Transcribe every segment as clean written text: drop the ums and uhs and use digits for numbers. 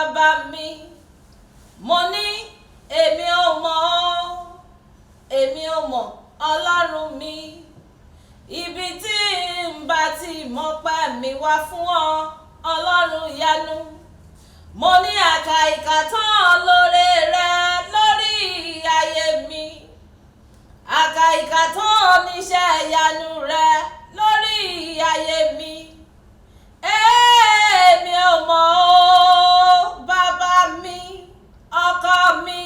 bàbá mi mo ní èmi ò mọ̀ èmi ò mọ̀ ọlọ́run mi ibi tí n bá ti mọpẹ́ mi wá fún ọ ọlọ́run ìyanu mo ní àkàìkà tán lóore rẹ lórí ayé mi àkàìkà tán níṣẹ́ ìyanu rẹ lórí ayé mi èmi ò mọ̀ o bàbá mi ọkọ mi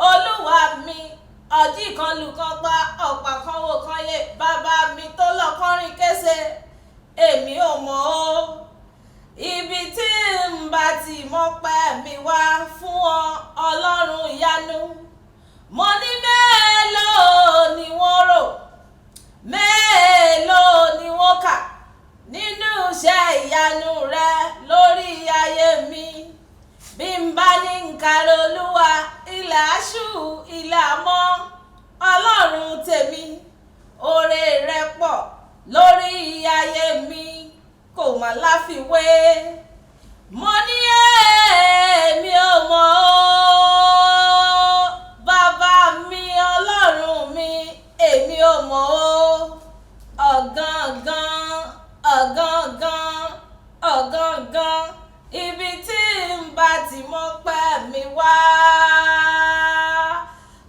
olúwa mi ọjí kan lùkọ́ pa ọ̀pá kan wò kan yé bàbá mi tó lọ́kọ́rin kése èmi ò mọ̀ o ibi tí n bá ti mọpẹ́ mi wá fún ọ ọlọ́run ìyanu mo ní mélòó ni wọ́n rò mélòó ni wọ́n kà nínú iṣẹ́ ìyanu rẹ lórí ayé mi bí n bá ní nkàrà olúwa ilẹ̀ aṣú ilẹ̀ àmọ́ ọlọ́run tèmi oore rẹ pọ̀ lórí ayé mi kò má láfiwé mo ní èmi ò mọ̀ o bàbá mi ọlọ́run mi èmi ò mọ̀ o ọ̀gangan ibi tí n bá ti mọpẹ́ mi wá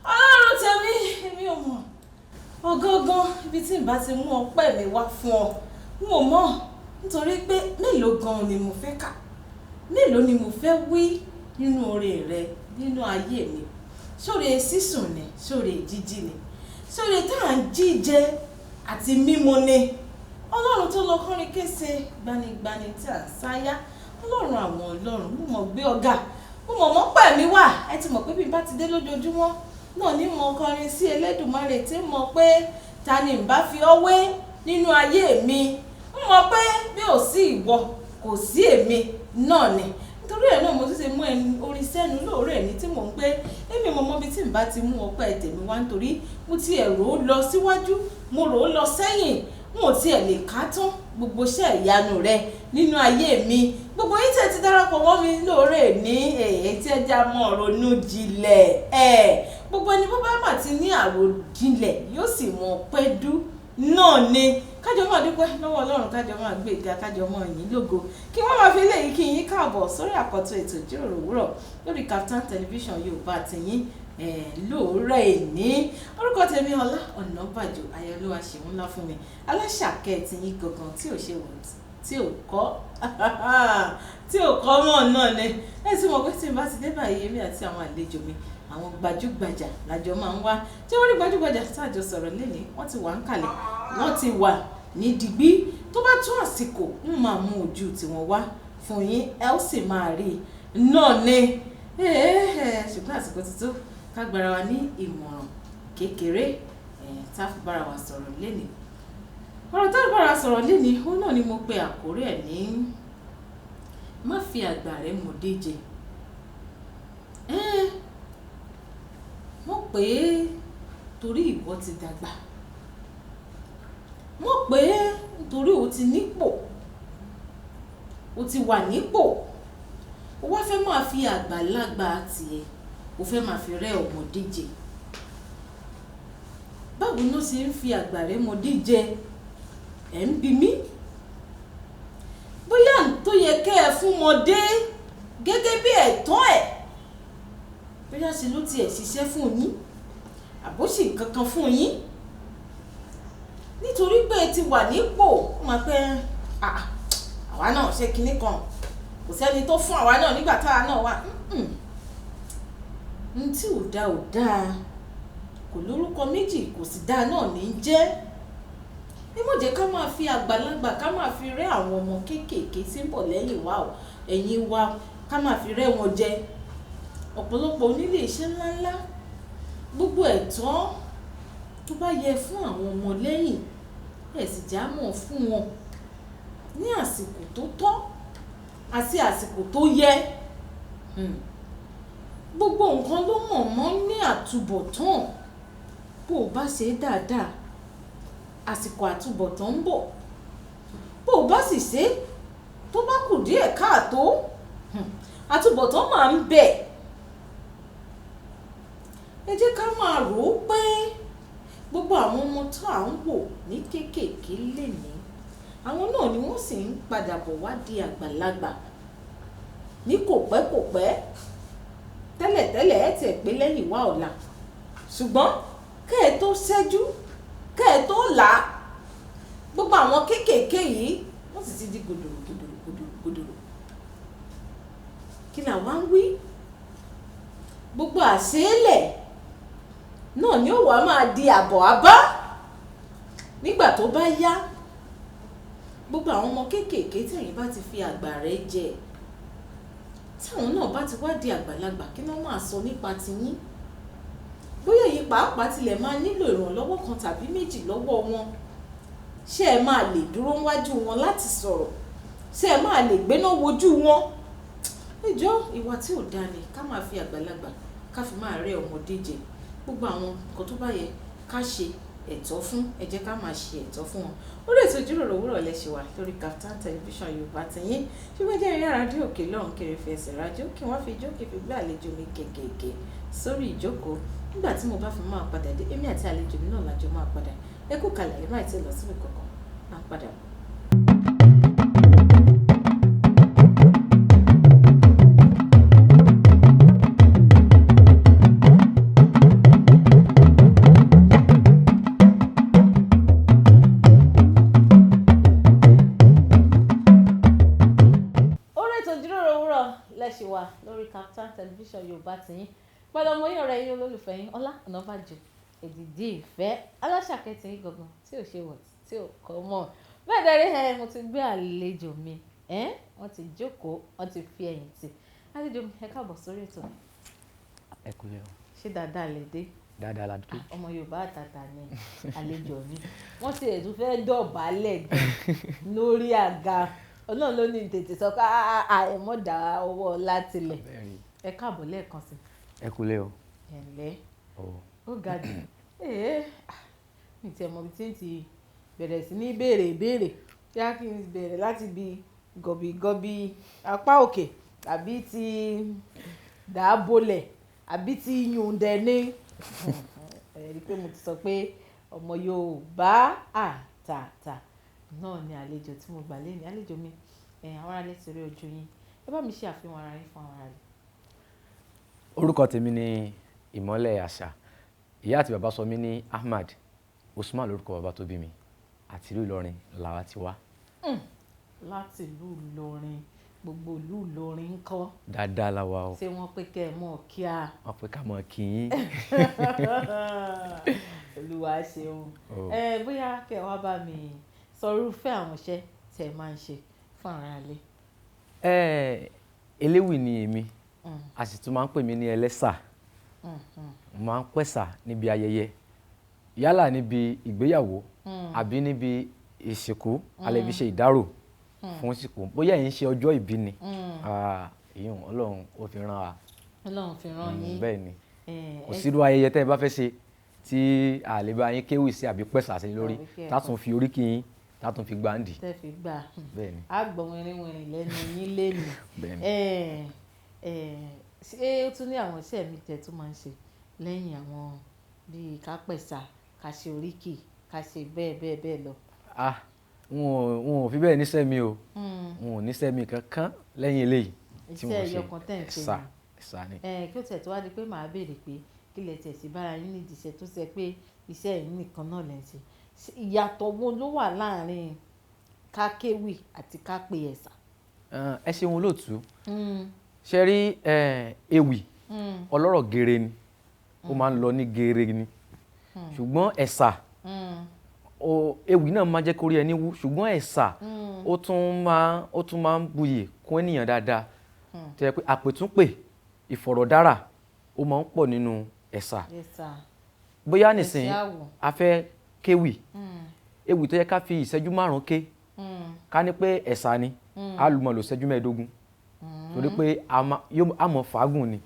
ọlọ́run tèmi èmi ò mọ̀ ọ̀gangan ibi tí n bá ti mú ọpẹ́ mi wá fún ọ n ò mọ̀ nítorí pé mélòó gan ni mo fẹ́ kà mélòó ni mo fẹ́ wí nínú oore rẹ nínú ayé mi sóore sísùn ni sóore jíjí ni sóore tá à ń jíjẹ àti mímu ni ọlọ́run tó lọ kọrin kése gbanigbani tí à ń sáyá ọlọ́run àwọn ọlọ́run mo mọ̀ gbé ọ̀gá mo mọ̀ mọ́ pẹ̀ mí wà ẹ ti mọ̀ pé bí n bá ti dé lójoojúmọ́ náà ní mo kọrin sí Elédùmarè tí mo pé ta ni n bá fi ọ́ wé nínú ayé mi n mọ̀ pé bí ò sí ìwọ kò sí èmi náà ni nítorí ẹ̀ náà mo tún ṣe mú orin sẹ́nu lóòrè ní tí mò ń pé èmi mo mọ̀ bí tí n bá ti mú ọpẹ́ tèmi wá nítorí mo ti rò ó lọ síwájú mo rò ó lọ sẹ́yìn n ò tiẹ̀ lè ká tán gbogbo iṣẹ́ ìyanu rẹ nínú ayé mi gbogbo yín tẹ̀ ti darapọ̀ mọ́ mi lóòrè ní èyí tí ẹ já mọ́ ronú jinlẹ̀ gbogbo ẹni bó bá mà ti ní àròjinlẹ̀ yóò sì mọ̀ pẹ́ dú náà ni kájọ máa dúpẹ́ lọ́wọ́ ọlọ́run kájọ máa gbé ìga kájọ máa yìn lógo kí wọ́n máa fi léyìí kí yín káàbọ̀ sórí àkọ́tún ètò ìjíròrò òwúrọ̀ lórí Kaftan television Yorùbá àtìyín lóòrè ní orúkọ tèmi Ọlá Ọ̀nàbàjò ayọ̀lúwa ṣeun ńlá fún mi aláṣàkẹ́ tìyín gangan tí ò ṣe wò tí ò kọ́ mọ̀ náà ni ẹ sì mọ̀ pé tí n bá ti dé báyìí èmi àti àwọn àlejò mi àwọn gbajúgbajà lájọ máa ń wá tí wọ́n rí gbajúgbajà táàjọ sọ̀rọ̀ lẹ́ni wọ́n ti wà ń kalẹ̀ wọ́n ti wà ní digbí tó bá tún àsìkò ń máa mú ojú tiwọn wá fún yín ẹ ó sì máa rí i náà ni ṣùgbọ́n àsìkò ti tó ká gbára wa ní ìmọ̀ràn kékeré tá a fi bára wa sọ̀rọ̀ lẹ́ni ọ̀rọ̀ tá a bára sọ̀rọ̀ lẹ́ni ó náà ni mo pe àkórí ẹ̀ ní má fi àgbà rẹ mọ̀dé jẹ mọ̀ pé torí ìwọ ti dàgbà mọ̀ pé nítorí o ti nípò o ti wà nípò o wá fẹ́ máa fi àgbàlagbà tiẹ̀ o fẹ́ máa fi rẹ́ ọmọdé jẹ báwo ló ṣe ń fi àgbà rẹ ọmọdé jẹ ẹ̀ ń bi mí bóyá tó yẹ kẹ́ ẹ fún ọmọdé gẹ́gẹ́ bí ẹ̀tọ́ ẹ̀ bóyá ṣe ló tiẹ̀ ṣiṣẹ́ fún yín àbóṣì kankan fún yín nítorí pé ẹ ti wà nípò ó máa pẹ́ àwa náà ṣe kinní kan kò sẹ́ni tó fún àwa náà nígbà táwa náà wà n tí ò dáa kò lórúkọ méjì kò sì dáa náà ní í jẹ́ ẹ mọ̀ jẹ́ ká máa fi àgbàlagbà ká máa fi rẹ́ àwọn ọmọ kéékèèké tí ń bọ̀ lẹ́yìn wa ẹ̀yìn wa ká máa fi rẹ́ wọn jẹ ọ̀pọ̀lọpọ̀ onílé iṣẹ́ ńláńlá gbogbo ẹ̀tọ́ tó bá yẹ fún àwọn ọmọ lẹ́yìn ẹ̀ sì já mọ̀ fún wọn ní àsìkò tó tọ́ àti àsìkò tó yẹ gbogbo nǹkan ló mọ̀ mọ́ ní àtúbọ̀tán bó o bá ṣe dáadáa àsìkò àtúbọ̀tán ń bọ̀ bó o bá sì ṣe tó bá kù díẹ̀ káàtó àtúbọ̀tán máa ń bẹ. Ẹ jẹ́ ká máa rò ó pé gbogbo àwọn ọmọ tó à ń wò ní kéékèèké lénìí, àwọn náà ni wọ́n sì ń padà bọ̀ wá di àgbàlagbà ní kò pẹ́ tẹ́lẹ̀tẹ́lẹ̀ ẹ̀ tẹ̀ pé lẹ́yìn wá ọ̀la, ṣùgbọ́n kẹ́ ẹ tó ṣẹ́jú kẹ́ ẹ tó là á, gbogbo àwọn kéékèèké yìí wọ́n sì ti di gòdòrò. Kí là wá ń wí? Gbogbo àṣeélẹ̀ náà ni ó wá máa di àbọ̀ àbá nígbà tó bá yá. Gbogbo àwọn ọmọ kéékèèké tí ẹ̀yin bá ti fi àgbà rẹ̀ jẹ, tí àwọn náà bá ti wá di àgbàlagbà, kí wọ́n máa sọ nípa tiyín. Bóyá èyí pàápàá tilẹ̀ máa nílò ìrànlọ́wọ́ kan tàbí méjì lọ́wọ́ wọn. Ṣé ẹ máa lè dúró níwájú wọn láti sọ̀rọ̀? Ṣé ẹ máa lè gbéná wojú wọn? Ìjọ ìwà tí ò dáa ni ká máa fi àgbàlagbà ká fi máa rẹ́ ọmọdé jẹ. Gbogbo àwọn nǹkan tó bá yẹ ká ṣe ẹ̀tọ́ fún, ẹ jẹ́ ká máa ṣe ẹ̀tọ́ fún wọn. Orí ètò ìjíròrò òwúrọ̀ lẹ ṣì wà lórí Kaftan Television Yorùbá tiyín. Ṣùgbọ́n jẹ́ ìrìn àràdé òkè lọ́hùn kiri fi ẹsẹ̀ rájò kí wọ́n fi jókè fi gbé àlejò mi gẹ̀gẹ̀gẹ̀ sórí ìjókòó. Nígbà tí mo bá fi máa padà dé, èmi àti àlejò mi náà lájọ máa padà. Ẹ kú kalẹ̀, ẹ má ti lọ síbi kankan. Máa padà bọ̀. Lórí Kaftan Television Yorùbá tiyín pẹ̀lú ọmọ yín ọ̀rẹ́ yín olólùfẹ́ yín Ọlá Ọ̀nàbàjọ èdìdí ìfẹ́ aláṣàkẹ́ tiyín gangan tí ò ṣe wọ̀ tí ò kọ́ mọ́. Bẹ́ẹ̀ dẹ́rẹ́ mo ti gbé àlejò mi wọ́n ti jókòó wọ́n ti fi ẹ̀yìn tì. Àlejò mi ẹ káàbọ̀ sórí ètò. Ẹ kúlẹ̀ o. Ṣé dáadáa lè dé? Dáadáa la dé. Ọmọ Yorùbá àtàtà ni àlejò mi, wọ́n ti ẹ̀dùn fẹ́ dọ̀bálẹ̀ lórí àga. Ọlọ́run ló ní tètè sọ pé àìmọ́ dá ọwọ́ láti lẹ̀. Ẹ káàbọ̀ lẹ́ẹ̀kan sí. Ẹ kúlẹ̀ o. Ẹ̀lẹ́ ó ga jù. Mi ti ẹ̀ mọ̀ bí tí ń ti bẹ̀rẹ̀ sí ní béèrè ìbéèrè kí á kí n bẹ̀rẹ̀ láti bi gọ̀bìgọ̀bì apá òkè àbí ti dàábolẹ̀ àbí ti yùndẹ̀ ní. Ẹ̀rí pé mo ti sọ pé ọmọ Yorùbá àtàtà náà ni àlejò tí mo gbà lẹ́yìn. Àlejò mi àwọn ará létí rí ojú yín, ẹ bá mi ṣe àfihàn ara yín fún àwọn ará rẹ̀. Orúkọ tèmi ni Ìmọ́lẹ̀ Àṣà. Ìyá àti bàbá sọ mí ní Ahmad Usman lórúkọ bàbá tó bí mi, àti ìlú Ìlọrin làwa ti wá. Láti ìlú Ìlọrin, gbogbo ìlú Ìlọrin ńkọ́? Dáadáa la wà o. Ṣé wọ́n pé kẹ́ ẹ mọ̀ kí a? Wọ́n pé ká mọ̀ kí yín. Olúwa ṣeun. Bóyá kẹ́ ẹ wá bá mi sọ irúfẹ́ àwọn iṣẹ́ tí ẹ máa ń ṣe fún ara ilé. Eléwì ni èmi, a sì tún máa ń pè mí ní ẹlẹ́sà. Mo máa ń pẹ̀sà níbi ayẹyẹ, yálà níbi ìgbéyàwó àbí níbi ìsìnkú, a lè fi ṣe ìdárò fún ìsìnkú. Bóyá ẹ̀yin ṣe ọjọ́ ìbí ni, ìyún Ọlọ́run ó fi rán wa. Ọlọ́run fi rán yín. Bẹ́ẹ̀ ni, kò sí irú ayẹyẹ tẹ́ ẹ bá fẹ́ ṣe tí a lè bá yín kéwì sí àbí pẹ̀sà sí lórí, tá tún fi oríkì yín, tá tún fi gbáǹdì. Tẹ́ fi gbà. Bẹ́ẹ̀ ni. A gbọ́ wìnrìnwìnrìn lẹ́nu yín lẹ́nu. Bẹ́ẹ̀ ni. Ṣé ó tún ní àwọn iṣẹ́ mi tẹ́ tún máa ń ṣe lẹ́yìn àwọn bíi ká pẹ̀sà, ká ṣe oríkì, ká ṣe bẹ́ẹ̀ bẹ́ẹ̀ bẹ́ẹ̀ lọ? Wọn ò fi bẹ́ẹ̀ níṣẹ́ mi o. Wọn ò níṣẹ́ mi kankan lẹ́yìn eléyìí tí mo ṣe. Iṣẹ́ ẹyọkan tẹ́ ń ṣe ni. Ẹ̀sà ni. Kí ó tẹ̀ tó wá di pé màá béèrè pé kí lẹ tẹ̀ sí bára yín nídìí iṣẹ́ tó ṣe pé iṣẹ́ yìí nìkan náà lẹ́ ń ṣe. Ìyàtọ̀ wo ló wà láàárín ká kéwì àti ká pe ẹ̀sà? Ẹ ṣeun olóòtú. Ṣe rí ewì ọlọ́rọ̀ gere ni, ó máa ń lọ ní gere ni, ṣùgbọ́n ẹ̀sà ewì náà máa jẹ́ kórí ẹni wú, ṣùgbọ́n ẹ̀sà ó tún máa ń buyì kún ènìyàn dáadáa. Tó yẹ pé àpètúnpè ìfọ̀rọ̀dára ó máa ń pọ̀ nínú ẹ̀sà. Bóyá nìsín a fẹ́ kéwì, ewì tó yẹ ká fi ìṣẹ́jú 5 ké, ká ní pé ẹ̀sà ni a lù mọ́ lò ìṣẹ́jú 15, torí pé a mọ̀ fàágùn ni,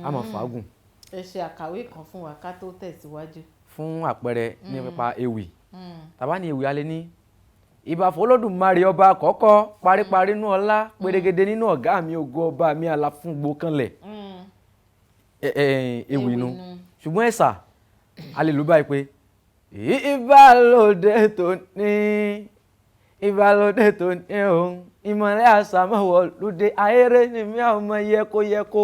a mọ̀ fàágùn. Ẹ ṣe àkàwé kan fún wa ká tó tẹ̀síwájú. Fún àpẹẹrẹ nípa ewì, tàbá ní ewì alẹ́ ní ìbà f'Olódùmarè ọba àkọ́kọ́ paríparí nínú ọlá pérégedé nínú ọ̀gá mi ògo ọba mi aláfúngbò kanlẹ̀ ewì inú ṣùgbọ́n ẹ̀sà a lè lù báyìí pé ìbálòdé tó ní òun ìmọ̀lẹ́ àṣàmọ̀wọ̀ lóde ayére ni mi ọmọ yẹkóyẹkó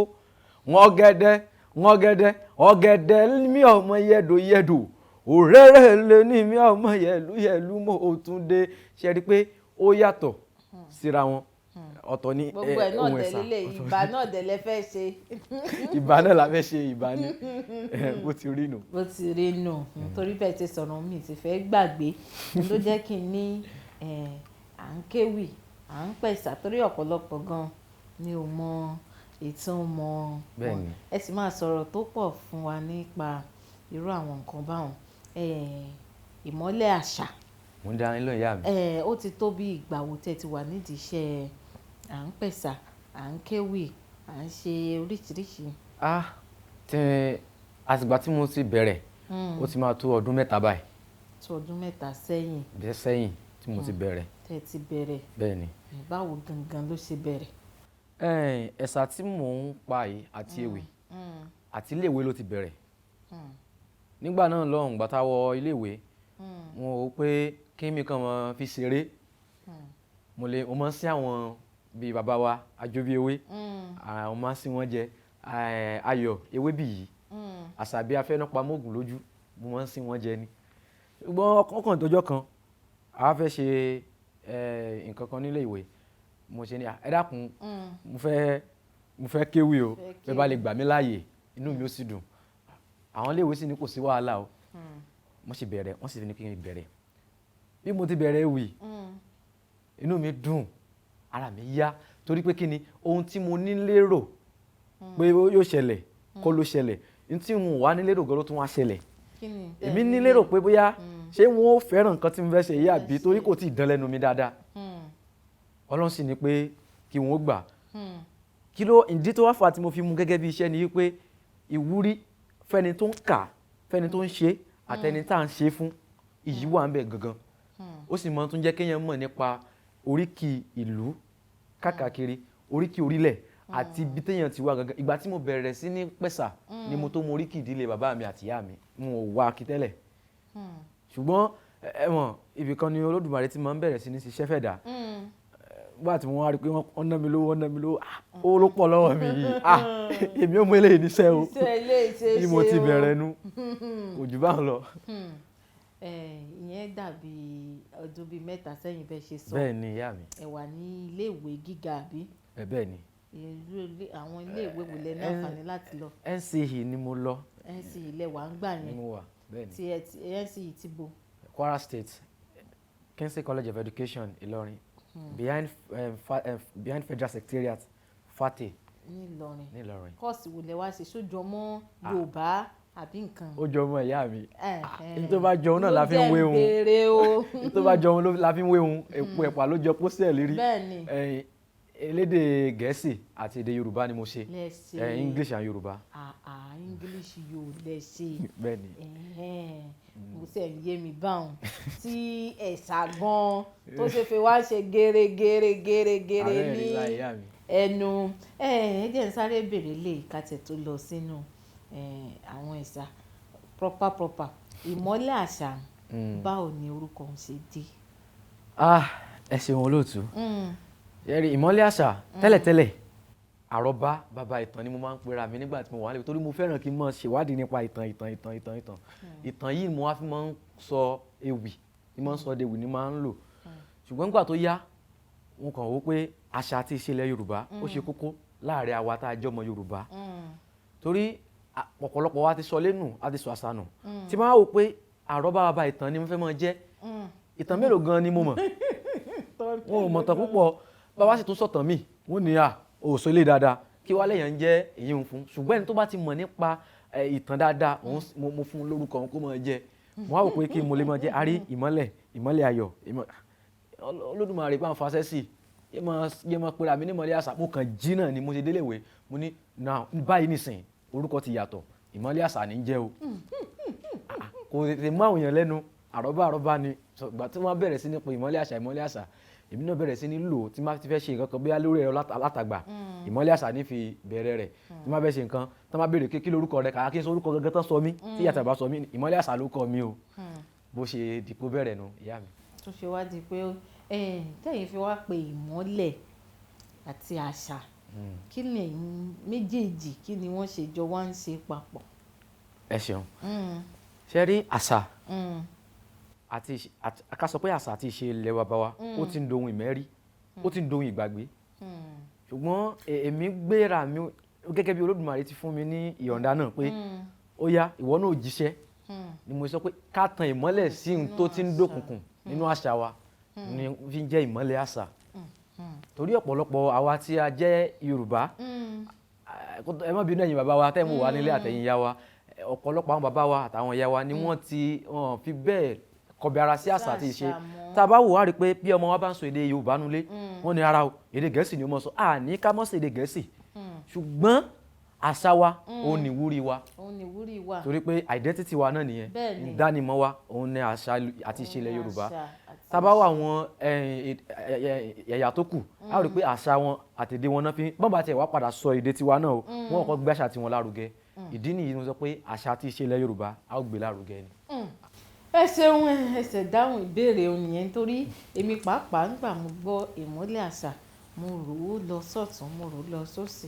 ọ̀gẹ̀dẹ̀ ni mi ọmọ yẹdòyẹdò òréré lè ní mi ọmọ yẹlúyẹlú mọ́ òtún dé ṣe rí i pé ó yàtọ̀ síra wọn ọ̀tọ̀ ní ohun ẹ̀sà ìbá náà dẹ̀ lẹ fẹ́ ṣe. ìbá náà la fẹ́ ṣe ìbá ní bó ti rí nù. bó ti rí nù nítorí bẹ́ẹ̀ ti sọ̀rọ̀ mi ti fẹ́ gbàgbé ló jẹ́ kí n ní à ń kéwì à ń pẹ̀sà torí ọ̀pọ̀lọpọ̀ gan ni ò mọ ètò mọ ẹ sì máa sọ̀rọ̀ tó pọ̀ fún wa nípa irú àwọn nǹkan báwọn ìmọ́lẹ̀ àṣà. mo ń darí lóyún ìyá mi. ó ti tó bí ìgbà wo tẹ́ ti wà nídìí iṣẹ́ à ń pẹ̀sà à ń kéwì à ń ṣe oríṣiríṣi. àtìgbà tí mo ti bẹ̀rẹ̀ ó ti máa tó ọdún mẹ́ta báyìí. tó ọdún mẹ́ta sẹ́yìn. bẹ́ẹ̀ sẹ́yìn tí mo ti bẹ̀rẹ̀. tẹ́ ti bẹ̀rẹ̀. bẹ́ẹ̀ ni. báwo gangan ló ṣe bẹ̀rẹ̀. ẹ̀sà tí mò ń pa yìí àti ewì àti iléèwé ló ti bẹ̀rẹ̀. nígbà náà lọ́hùn gbàtà wọ iléèwé mo rò pé kí mi kàn máa fi ṣeré mo máa ń sí àwọn bíi bàbá wa Àjọbíewé àwọn máa ń sí wọn jẹ Ayọ̀ Ewébíyì Àṣàbí Afẹnupamọ́ògùn lójú mo máa ń sí wọn jẹ ni ṣùgbọ́n ọkàn ìtọ́jọ́ kan a fẹ́ ṣe nǹkan kan nílé ìwé mo ṣe ní ẹ dákun mo fẹ́ kéwì o bẹ́ẹ̀ bá lè gbà mí láàyè inú mi ó sì dùn àwọn iléèwé sì ní kò sí wàhálà o mo sì bẹ̀rẹ̀ wọ́n sì ní kí n bẹ̀rẹ̀ bí mo ti bẹ̀rẹ̀ ewì inú mi dùn ara mi yá torí pé kí ni ohun tí mo ní lérò pé yóò ṣẹlẹ̀ kó ló ṣẹlẹ̀ ní tí mo wà ní lérò gan ló tún wá ṣẹlẹ̀ èmi ní lérò pé bóyá ṣé wọn ò fẹ́ràn nǹkan tí mo fẹ́ ṣe yìí àbí torí kò tí ì dán lẹ́nu mi dáadáa Ọlọ́run sì ní pé kí wọn ó gbà kí ló ìdí tó wá fà tí mo fi mú gẹ́gẹ́ bí iṣẹ́ ni wípé ìwúrí fẹ́ni tó ń kà fẹ́ni tó ń ṣe àtẹni tá à ń ṣe fún ìyí wà ń bẹ gangan ó sì máa tún jẹ́ kéèyàn mọ̀ nípa oríkì ìlú káàkiri oríkì orílẹ̀ àti ibi téèyàn ti wá gangan ìgbà tí mo bẹ̀rẹ̀ sí ní pẹ̀sà ni mo tó mọ oríkì ìdílé bàbá mi àti ìyá mi mo ò wá kí tẹ́lẹ̀ ṣùgbọ́n ẹ̀wọ̀n ibì kan ni Olódùmarè ti máa ń bẹ̀rẹ̀ sí ní ṣiṣẹ́ fẹ̀dá nígbà tí mo wá rí i pé wọ́n ná mi lówó owó ló pọ̀ lọ́wọ́ mi yìí èmi ò mú eléyìí níṣẹ́ o bí mo ti bẹ̀rẹ̀ nu kò jù bá ń lọ. ìyẹn dàbí ọdún bíi mẹ́ta sẹ́yìn bẹ́ẹ̀ ṣe sọ. bẹ́ẹ̀ ni ìyá mi. ẹ wà ní iléèwé gíga àbí. bẹ́ẹ̀ ni. àwọn iléèwé wo lẹ ní àǹfààní láti lọ. NCE ni mo lọ. NCE ilẹ̀ wà ń gbà yẹn. ni mo wà bẹ́ẹ̀ ni. ti NCE ti bo. Kwara State Kingsley College of Education Ìlọrin behind Federal Secretariat Fate. Nílọrin. kọ́ọ̀sì wo lẹ wá ṣe sójọ mọ́ Yorùbá àbí nǹkan. ó jọ ọmọ ìyá mi ní tó bá jọun náà la fi ń wé òun ní tó bá jọun la fi ń wé òun èpo ẹ̀pà ló jọ pósẹ̀ lérí elédè Gẹ̀ẹ́sì àti èdè Yorùbá ni mo ṣe English and Yorùbá. English yóò lẹ ṣe bẹ́ẹ̀ni mo ṣe ń yé mi báwọn tí ẹ̀sà gan tó ṣe fi wá ṣe gẹ́rẹ́gẹ́rẹ́ ní ẹnu jẹ́ ń sáré bèrè lè kàtẹ́ tó lọ sínú àwọn ẹ̀sà proper ìmọ́lẹ̀ àṣà báwo ni orúkọ ń ṣe dé. ẹ ṣeun olóòtú yẹ́rì ìmọ́lẹ̀ àṣà tẹ́lẹ̀tẹ́lẹ̀ àrọ́bá bàbá ìtàn ni mo máa ń pera mi nígbà tí mo wà níbi torí mo fẹ́ràn kí n máa ṣèwádìí nípa ìtàn yìí mo wá fi máa ń sọ ewì ni máa ń sọ ewì ni máa ń lò ṣùgbọ́n nígbà tó yá wọn kàn wó pé àṣà àti ìṣẹ̀lẹ̀ Yorùbá ó ṣe kókó láàrin àwa tá a jẹ́ ọmọ Yorùbá torí ọ̀pọ̀lọpọ̀ wa ti sọ lẹ́nu a ti sọ àṣà nù tí máa wò pé àrọ́bá bàbá ìtàn ni mo fẹ́ máa jẹ́ ìtàn mélòó gan ni mo mọ̀ wọn ò mọ̀ tán púpọ̀ bàbá sì tún sọ̀tàn mí wọ́n ní òòsọ ilé dáadáa kí wàá lẹ́yìn ń jẹ́ èyí ń fún ṣùgbọ́n ẹni tó bá ti mọ̀ nípa ìtàn dáadáa mo fún un lórúkọ òun kó máa jẹ mo wá wò pé kí mo lè máa jẹ àrí ìmọ́lẹ̀ ayọ̀ Olódùmarè bá ń fa sẹ́sì yé máa pera mi ní ìmọ́lẹ̀ àṣà mo kàn jí náà ni mo ṣe déléwé mo ní báyìí nìsín orúkọ ti yàtọ̀ ìmọ́lẹ̀ àṣà ní jẹ́ o kò tètè mú àwọn èèyàn lẹ́nu àrọ́bá ni ìgbà tí wọ́n bẹ̀rẹ̀ sí ní pe ìmọ́lẹ̀ àṣà èmi náà bẹ̀rẹ̀ sí ní lò tí máa ti fẹ́ ṣe nǹkan kan bóyá lórí ẹ̀rọ alátagbà ìmọ́lẹ̀ àṣà ní fi bẹ̀rẹ̀ rẹ̀ tí máa fẹ́ ṣe nǹkan tí máa béèrè kí lórúkọ rẹ̀ kàkà kí n sọ orúkọ gẹ́gẹ́ tán sọ mí tí ìyá tàbá sọ mí ìmọ́lẹ̀ àṣà ló kọ mí o bó ṣe dìpọ̀ bẹ̀rẹ̀ nu ìyá mi. tó ṣe wá di pé tẹ́yìn fi wá pe ìmọ́lẹ̀ àti àṣà kí ni ẹ̀yin méjèèjì kí ni wọ́n ṣe jọ wá ń ṣe papọ̀. ẹ ṣeun ṣe rí àṣà àti ká sọ pé àṣà àti ìṣe ilẹ̀ bàbá wa ó ti ń dohun ìmẹ́rí ó ti ń dohun ìgbàgbé ṣùgbọ́n èmi gbéra mi gẹ́gẹ́ bí Olódùmarè ti fún mi ní ìyọ̀ǹda náà pé ó yá ìwọ náà jíṣẹ́ ni mo sọ pé ká tan ìmọ́lẹ̀ sí ohun tó ti ń dókùnkùn nínú àṣà wa ni fi ń jẹ́ ìmọ́lẹ̀ àṣà torí ọ̀pọ̀lọpọ̀ àwa tí a jẹ́ Yorùbá ẹ má bínú ẹ̀yin bàbá wa tẹ́ mú wa nílé àtẹ̀yin ìyá wa ọ̀pọ̀lọpọ̀ àwọn bàbá wa àtàwọn ìyá wa ni wọ́n ti fi bẹ́ẹ̀ kọbi ara sí àṣà àti ìṣe tá a bá wò wá rí i pé bí ọmọ wa bá ń sọ èdè Yorùbá nulẹ̀ wọ́n ní ara o èdè Gẹ̀ẹ́sì ni ó mọ̀ sọ àní ká mọ̀ sí èdè Gẹ̀ẹ́sì ṣùgbọ́n àṣà wa òun ni ìwúrí wa torí pé identity wa náà nìyẹn ìdánimọ̀ wa òun ni àṣà àti ìṣe ilẹ̀ Yorùbá tá a bá wà àwọn ẹ̀yà tó kù a rí i pé àṣà wọn àtèdè wọn náà fi bọ́n bá tiẹ̀ wá padà sọ èdè tiwa náà o wọ́n kọ́ gbé àṣà tiwọn lárugẹ ìdí nìyí ni mo sọ pé àṣà àti ìṣe ilẹ̀ Yorùbá a ó gbé lárugẹ ni. ẹ ṣeun ẹsẹ̀ dáhùn ìbéèrè òun yẹn torí èmi pàápàá nígbà mo gbọ́ ìmọ́lẹ̀ àṣà mo rò ó lọ sọ́tún mo rò ó lọ sósì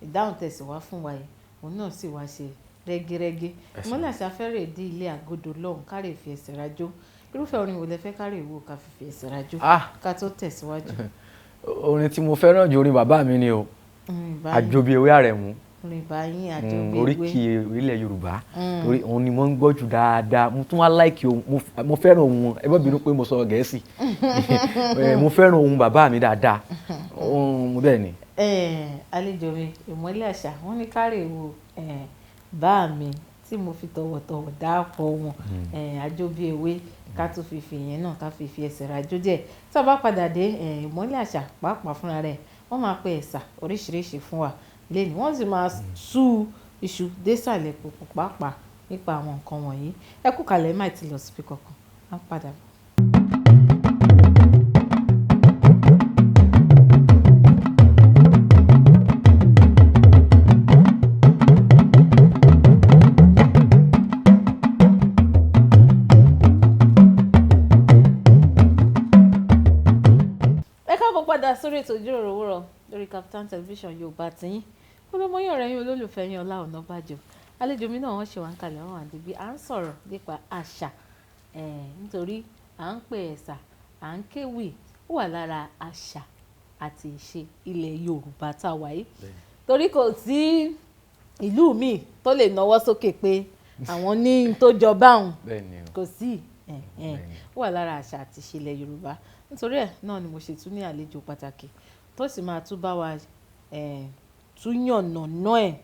ìdáhùn tẹ̀sí wá fún wa yìí òun náà sì wá ṣe rẹ́gírẹ́gí ìmọ́lẹ̀ àṣà fẹ́rẹ̀ dé ilé àgọ́dọ̀ lọ́hùn kárẹ̀ fi ẹsẹ̀ rajó irúfẹ́ orin wo lẹ fẹ́ kárẹ̀ wò ká fi ẹsẹ̀ rajó ká tó tẹ̀síwájú. orin tí mo fẹ́ràn jù orin bàbá mi ni o àjòbí ewé àrẹ̀mú oríkì ilẹ̀ Yorùbá torí òun ni mo ń gbọ́ jù dáadáa mo tún wá láìkì ohun mo fẹ́ràn ohun ẹ bá bínú pé mo sọ Gẹ̀ẹ́sì mo fẹ́ràn ohun bàbá mi dáadáa ohun bẹ́ẹ̀ ni. àlejò mi ìmọ́lẹ̀ àṣà wọ́n ní kárẹ̀ wo bá mi tí mo fi tọ̀wọ̀tọ̀wọ̀ dáàpọ̀ wọn àjòbí ewé ká tó fi fìyẹn náà ká fi ẹsẹ̀ rajó díẹ̀ tí a bá padà dé ìmọ́lẹ̀ àṣà pàápàá fúnra rẹ̀ wọ́n máa pe ẹ̀sà oríṣiríṣi fún wa lẹ́nu wọ́n sì máa tú iṣu désàlẹ̀ pòpò pàápàá nípa àwọn nǹkan wọ̀nyí ẹ kú kalẹ̀ má ti lọ síbi kankan á padà bọ̀. sórí ètò ìjíròrò òwúrọ̀ lórí Kaftan television Yorùbá tiyín olómọyìn ọ̀rẹ́ yín olólùfẹ́ yín Ọlá Ọ̀nàbàjọ́ àlejò mi náà wọ́n ṣe wá ń kalẹ̀ wọn àdébí à ń sọ̀rọ̀ nípa àṣà nítorí à ń pè ẹ̀sà à ń kéwì ó wà lára àṣà àti ìṣe ilẹ̀ Yorùbá tá a wà yìí torí kò sí ìlú míì tó lè náwó sókè pé àwọn ní tó jọba òun kò sí ó wà lára àṣà àti ìṣe ilẹ̀ Yorùbá nítorí ẹ̀ náà ni mo ṣe tún ní àlejò pàtàkì tó sì máa tún bá wa tún yànnàná ẹ̀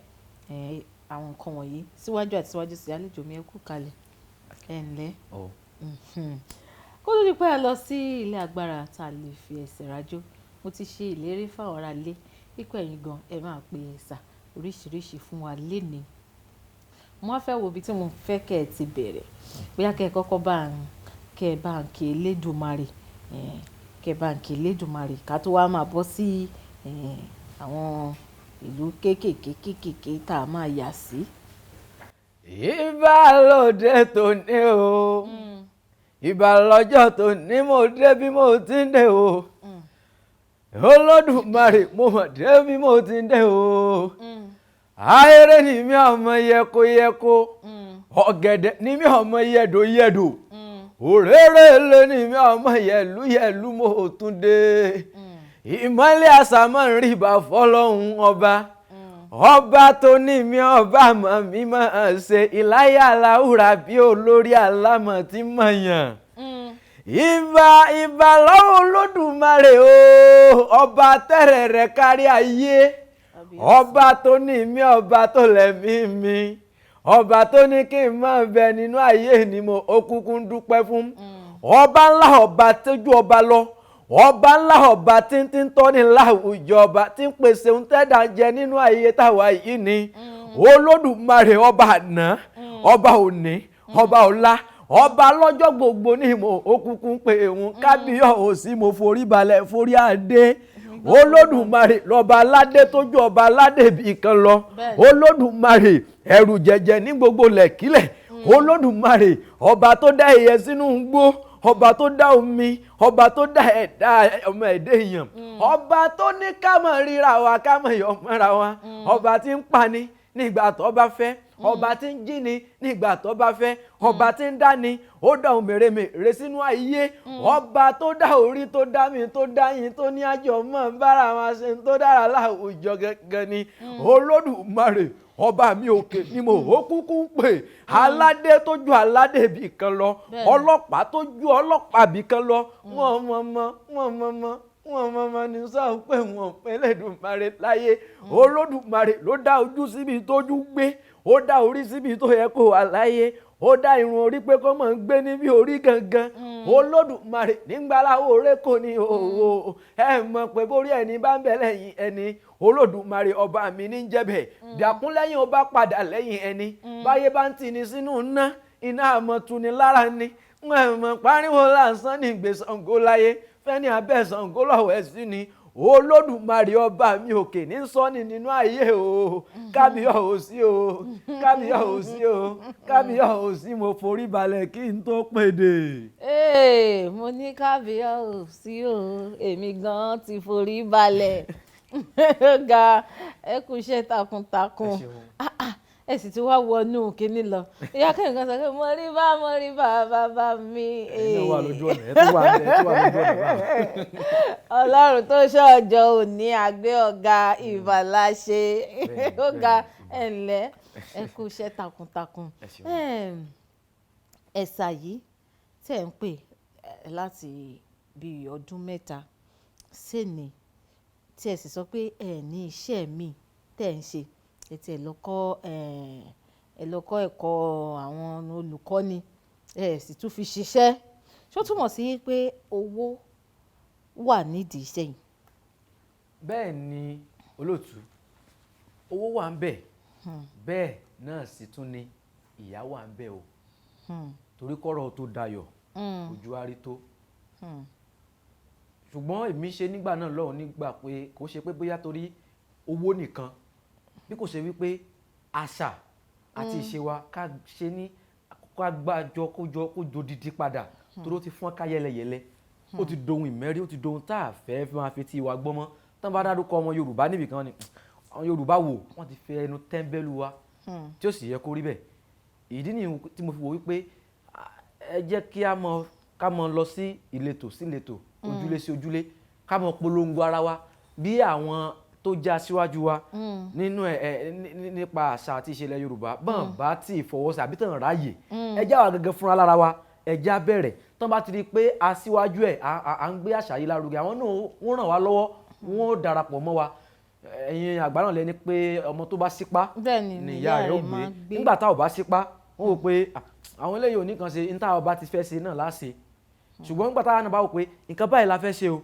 àwọn nǹkan wọ̀nyí síwájú àti síwájú sí àlejò mi ẹ kú kalẹ̀ ẹ ǹlẹ́ kó tó di pé a lọ sí ilé agbára tá a lè fi ẹsẹ̀ rájò mo ti ṣe ìlérí fáwọn ará ilé pípẹ́ yín gan ẹ máa pe ẹ̀sà oríṣiríṣi fún wa lénìí mo wá fẹ́ wo ibi tí mo fẹ́ kẹ́ ẹ ti bẹ̀rẹ̀ bóyá kẹ́ ẹ kọ́kọ́ bá ń kí Elédùmarè kẹ́ ẹ bá ń kí Elédùmarè ká tó wá máa bọ́ sí àwọn ìlú kéékèèké tá a máa yà sí. ìbálòdé tòní o ìbálọ́jọ́ tòní mo dé bí mo ti ń dé o Olódùmarè mo mọ̀ dé bí mo ti ń dé o ayére ni mi ọmọ yẹkoyẹko ọ̀gẹ̀dẹ̀ ni mi ọmọ yẹdòyẹdò òréré lé ni mi ọmọ yẹlúyẹlú mo tún dé ìmọ́lẹ̀ àṣà máa ń rí ìbà fọlọ́hún ọba tó ní mi ọba mọ̀ mi máa ṣe ìláyà aláwùrà bí olórí alámọ̀ tí mọ̀ yàn. ìbà lọ́wọ́ Olódùmarè o ọba tẹ̀rẹ̀ rẹ̀ kárí ayé ọba tó ní mi ọba tó lẹ̀mí mi ọba tó ní kí n máa bẹ nínú ayé ni mo òkùnkùn ń dúpẹ́ fún ọba ńlá ọba tójú ọba lọ ọba ńlá ọba tí ń tọ́ni láwùjọ ọba tí ń pèsè ohun tẹ́dà jẹ nínú ayé táwa yìí ni Olódùmarè ọba àná ọba òní ọba ọ̀la ọba lọ́jọ́ gbogbo ní mo òkùnkùn pé òun kábíyọ̀sí mo forí balẹ̀ forí adé olódùmarè lọ́ba aládé tójú ọba aládé bíi kan lọ olódùmarè ẹ̀rù jẹ̀jẹ̀ ní gbogbo lẹ̀kílẹ̀ olódùmarè ọba tó dá ẹyẹ sínú igbó ọba tó dá omi ọba tó dá ẹ̀dá ọmọ ẹ̀dá èèyàn ọba tó ní ká mọ̀ ríra wa ká mọ̀ yọ̀ mọ́ra wa ọba tí ń pani nígbà tó bá fẹ́ ọba tí ń jíni nígbà tó bá fẹ́ ọba tí ń dáni ó dá ohun mèremère sínú ayé ọba tó dá orí tó dá mi tó dá yín tó ní àjọ mọ́ bára wọn ṣe tó dára láwùjọ gẹ́gẹ́ ni olódùmarè ọba mi òkè ni mo ó kúkú ń pè aládé tó ju aládé bì kan lọ ọlọ́pàá tó ju ọlọ́pàá bì kan lọ wọ́n mọ̀mọ́ ní sọ pé wọ́n pẹ́lẹ́ Èdùmàrè láyé olódùmarè ló dá ojú síbi tójú gbé ó dá orí síbi tó yẹ kó wà láyé ó dá irun orí pé kó máa ń gbé níbi orí gangan olódùmarè nígbàláwo oré kò ní òwò ẹ mọ̀ pé bórí ẹni bá ń bẹ lẹ́yìn ẹni olódùmarè ọba mi ní jẹ́bẹ̀ dàkún lẹ́yìn ó bá padà lẹ́yìn ẹni báyé bá ń tini sínú iná àmọ́ tuni lára ni wọ́n mọ̀ pariwo lásán ní gbèsàngó láyé fẹ́ni abẹ́ Ṣàngó lọ́wọ́ ẹ̀ sí ni olódùmarè ọba mi òkè ní sọ́ni nínú ayé o kábíyọ̀sí o kábíyọ̀sí o kábíyọ̀sí mo forí balẹ̀ kí n tó pèdè. mo ní kábíyọ̀sí o èmi gan ti forí balẹ̀ ga ẹ kú iṣẹ́ takuntakun ẹ sì ti wá wọnú kínní lọ ìyá kẹ́hìn kan sọ pé mo rí bá bàbá mi. ẹ wà lójú ọ̀nà ẹ tó wà lójú ọ̀nà báwọn. ọlọ́run tó ṣọ́ọ̀jọ́ òní àgbẹ̀ ọ̀gá ìbàláṣe ọ̀gá ẹ̀ǹlẹ́ ẹ kú iṣẹ́ takuntakun. ẹ̀sà yìí tẹ̀ ń pè láti bíi ọdún mẹ́ta sẹ́ni tí ẹ sì sọ pé ẹ ní iṣẹ́ mi tẹ̀ ń ṣe ètò ẹ lọ kọ́ ẹ̀kọ́ àwọn olùkọ́ni ẹ sì tún fi ṣiṣẹ́ ṣó túmọ̀ sí pé owó wà nídìí iṣẹ́ yìí. bẹ́ẹ̀ ni olóòtú owó wà ń bẹ̀ bẹ́ẹ̀ náà sì tún ni ìyà wà ń bẹ̀ o torí kọ́rọ̀ tó dayọ̀ ojú àrí tó ṣùgbọ́n èmi ṣe nígbà náà lọ́hùn nígbà pé kò ṣe pé bóyá torí owó nìkan bí kò ṣe wípé àṣà àti ìṣe wa ká ṣe ní ká gbàjọ kó jọ dídí padà torí ó ti fọ́n ká yẹlẹyẹlẹ ó ti dohun ìmẹ́rí ó ti dohun tá a fẹ́ fi máa fi tí wa gbọ́mọ́ tán bá dárúkọ ọmọ Yorùbá níbìkan ni àwọn Yorùbá wò wọ́n ti fi ẹnu tẹ́ńbẹ́lú wa tí ó sì yẹ kó rí bẹ́ẹ̀ ìdí nìyí tí mo fi wò wípé ẹ jẹ́ kí ká mọ lọ sí ìletò sí ìletò ojúlé sí ojúlé ká mọ polongo ara wa bí àwọn tó já síwájú wa nínú nípa àṣà àti ìṣẹ̀lẹ̀ Yorùbá bọ́n bá tí ìfọwọ́sí àbí tàn ráàyè ẹjá wa gẹ́gẹ́ fúnra lára wa ẹjá bẹ̀rẹ̀ tán bá ti rí i pé aṣíwájú ẹ̀ à ń gbé àṣà yìí lárugẹ àwọn náà wọ́n ràn wá lọ́wọ́ wọ́n ó darapọ̀ mọ́ wa ẹ̀yin àgbà náà lẹ́ni pé ọmọ tó bá sípá ni ìyá rẹ̀ ó gbé nígbà tá ò bá sípá wọ́n wò pé àwọn eléyìí ò ní kan ṣe ní tá ò bá ti fẹ́ ṣe náà láṣẹ ṣùgbọ́n nígbà táwọn náà bá wò pé nǹkan báyìí la fẹ́ ṣe o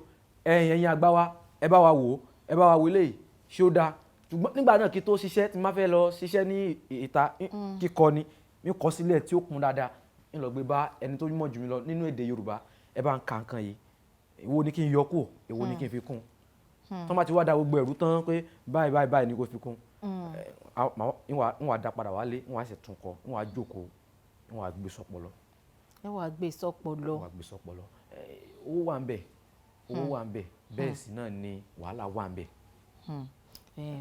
ẹ̀yin àgbà wa ẹ bá wa wò ó ẹ bá wa wọlé yìí ṣé ó dáa ṣùgbọ́n nígbà náà kí tó ṣiṣẹ́ tí n bá fẹ́ lọ ṣiṣẹ́ ní ìta kíkọ ni mi kọ sílẹ̀ tí ó kún dáadáa ń lọ gbé bá ẹni tó mọ̀ jù mí lọ nínú èdè Yorùbá ẹ bá ń ka nǹkan yìí èwo ni kí n yọ kù èwo ni kí n fi kún tán bá ti wá da gbogbo ẹ̀rú tán pé báyìí ni kò fi kún ń wà dá padà wálé ń wà sì tún kọ ń wà jókòó ń wà gbé sọpọlọ. ẹ wà gbé sọpọlọ. owó wà ń bẹ̀ bẹ́ẹ̀ sì náà ni wàhálà wà ń bẹ̀.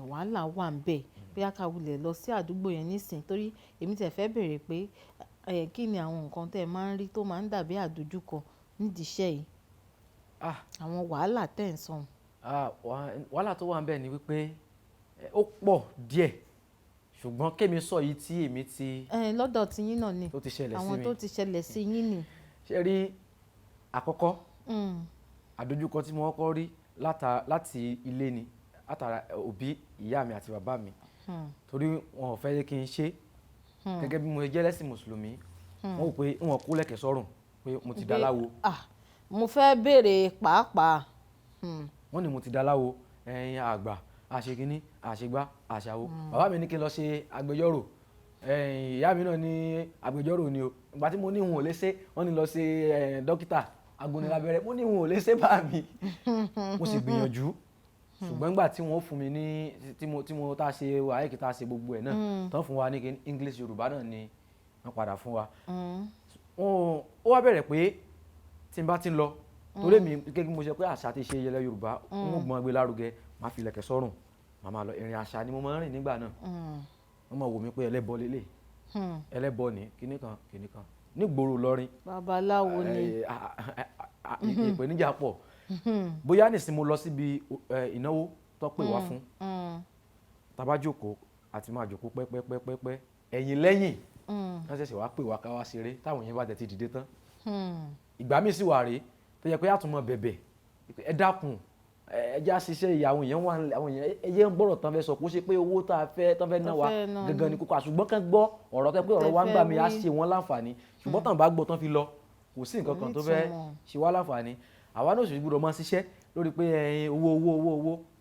wàhálà wà ń bẹ̀ bí a kà wulẹ̀ lọ sí àdúgbò yẹn nísìn torí èmi tẹ̀ fẹ́ bèrè pé kí ni àwọn nǹkan tẹ́ ẹ máa ń rí tó máa ń dàbí àdójúkọ nídìí iṣẹ́ yìí àwọn wàhálà tẹ̀ ń sọ. wàhálà tó wà ń bẹ̀ ni wípé ó pọ̀ díẹ̀ ṣùgbọ́n kémi sọ yìí tí èmi ti. lọ́dọ̀ tí yín náà ni tó ti ṣẹlẹ̀ sí mi àwọn tó ti ṣẹlẹ̀ sí yín ni. ṣe rí àkọ́kọ́ àdójúkọ tí mo kọ́kọ́ rí láti ilé ni látara òbí ìyá mi àti bàbá mi torí wọn ò fẹ́ kí n ṣe gẹ́gẹ́ bí mo jẹ́ lẹ́sìn mùsùlùmí wọ́n wò pé wọ́n kó lẹ̀kẹ̀ sọ́rùn pé mo ti daláwo. mo fẹ́ béèrè pàápàá. wọ́n ní mo ti daláwo ẹ̀yin àgbà àṣekínní àṣegbá àṣàwo bàbá mi ní kí n lọ ṣe agbẹjọ́rò ìyá mi náà ní agbẹjọ́rò ni o ìgbà tí mo ní òun ò lè ṣe wọ́n ní lọ ṣe dókítà agunilábẹ́rẹ́ mo ní òun ò lè ṣe bá mi mo sì gbìyànjú ṣùgbọ́n nígbà tí wọ́n fún mi ní tí mo tá a ṣe àyèkí tá a ṣe gbogbo ẹ̀ náà tán fún wa ní English Yorùbá náà ni wọ́n padà fún wa ó wá bẹ̀rẹ̀ pé tí n bá ti ń lọ torí mi gẹ́gẹ́ bí mo ṣe pé àṣà ti ṣe ilẹ̀ Yorùbá ń gbọ́n gbé lárugẹ máa fi ilẹ̀kẹ̀ sọ́rùn màá máa lọ ìrìn àṣà ni mo máa ń rìn nígbà náà wọ́n máa wò mí pé ẹlẹ́bọ lélẹ̀ ẹlẹ́bọ ní kinní kan nígboro Ìlọrin babaláwo ni ìpèníjà pọ̀ bóyá nìsín mo lọ síbi ìnáwó tó pè wá fún tàbá jókòó àti máa jókòó pẹ́pẹ́pẹ́pẹ́ ẹ̀yìn lẹ́yìn wọ́n ṣẹ̀ṣẹ̀ wá pè wá ká wá ṣeré táwọn yẹn bá tẹ̀ ti dìde tán ìgbà míì sì wà rèé tó yẹ pé àtúmọ̀ bẹ̀bẹ̀ ẹ dákun ẹ já ṣiṣẹ́ ìyá àwọn èèyàn ẹyẹ ń gbọ́rọ̀ tán fẹ́ sọ kó ṣe pé owó tá a fẹ́ tán fẹ́ ná wa gangan ni kókó àṣùgbọ́n kan gbọ́ ọ̀rọ̀ tẹ́ pé ọ̀rọ̀ wa ń gbà mí á ṣe wọ́n láǹfààní ṣùgbọ́n tán bá gbọ́ tán fi lọ kò sí nǹkan kan tó fẹ́ ṣe wá láǹfààní àwa náà sì gbọ́dọ̀ máa ṣiṣẹ́ lórí pé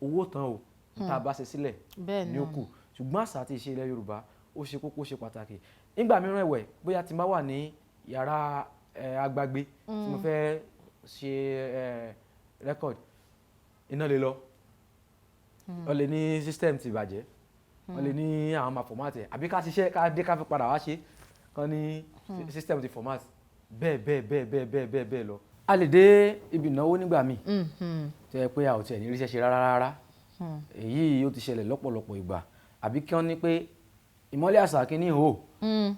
owó tán o tá a bá ṣe sílẹ̀ ní ó kù ṣùgbọ́n àṣà àti ìṣe ilẹ̀ Yorùbá ó ṣe kókó ṣe pàtàkì nígbà mìíràn ẹ̀wẹ̀ bóyá tí n bá wà ní yàrá agbágbé tí mo fẹ́ ṣe rẹ́kọ̀d iná lè lọ wọ́n lè ní system ti bàjẹ́ wọ́n lè ní àwọn máa format ẹ̀ àbí ká ṣiṣẹ́ ká dé ká fi padà wá ṣe kán ní system ti format bẹ́ẹ̀ lọ. a lè dé ibi ìnáwó nígbà míì tó yẹ pé a ò tiẹ̀ ní ríṣẹ́ ṣe rárá èyí ó ti ṣẹlẹ̀ lọ́pọ̀lọpọ̀ ìgbà àbí kí wọ́n ní pé ìmọ́lẹ̀ àṣà kìíní hò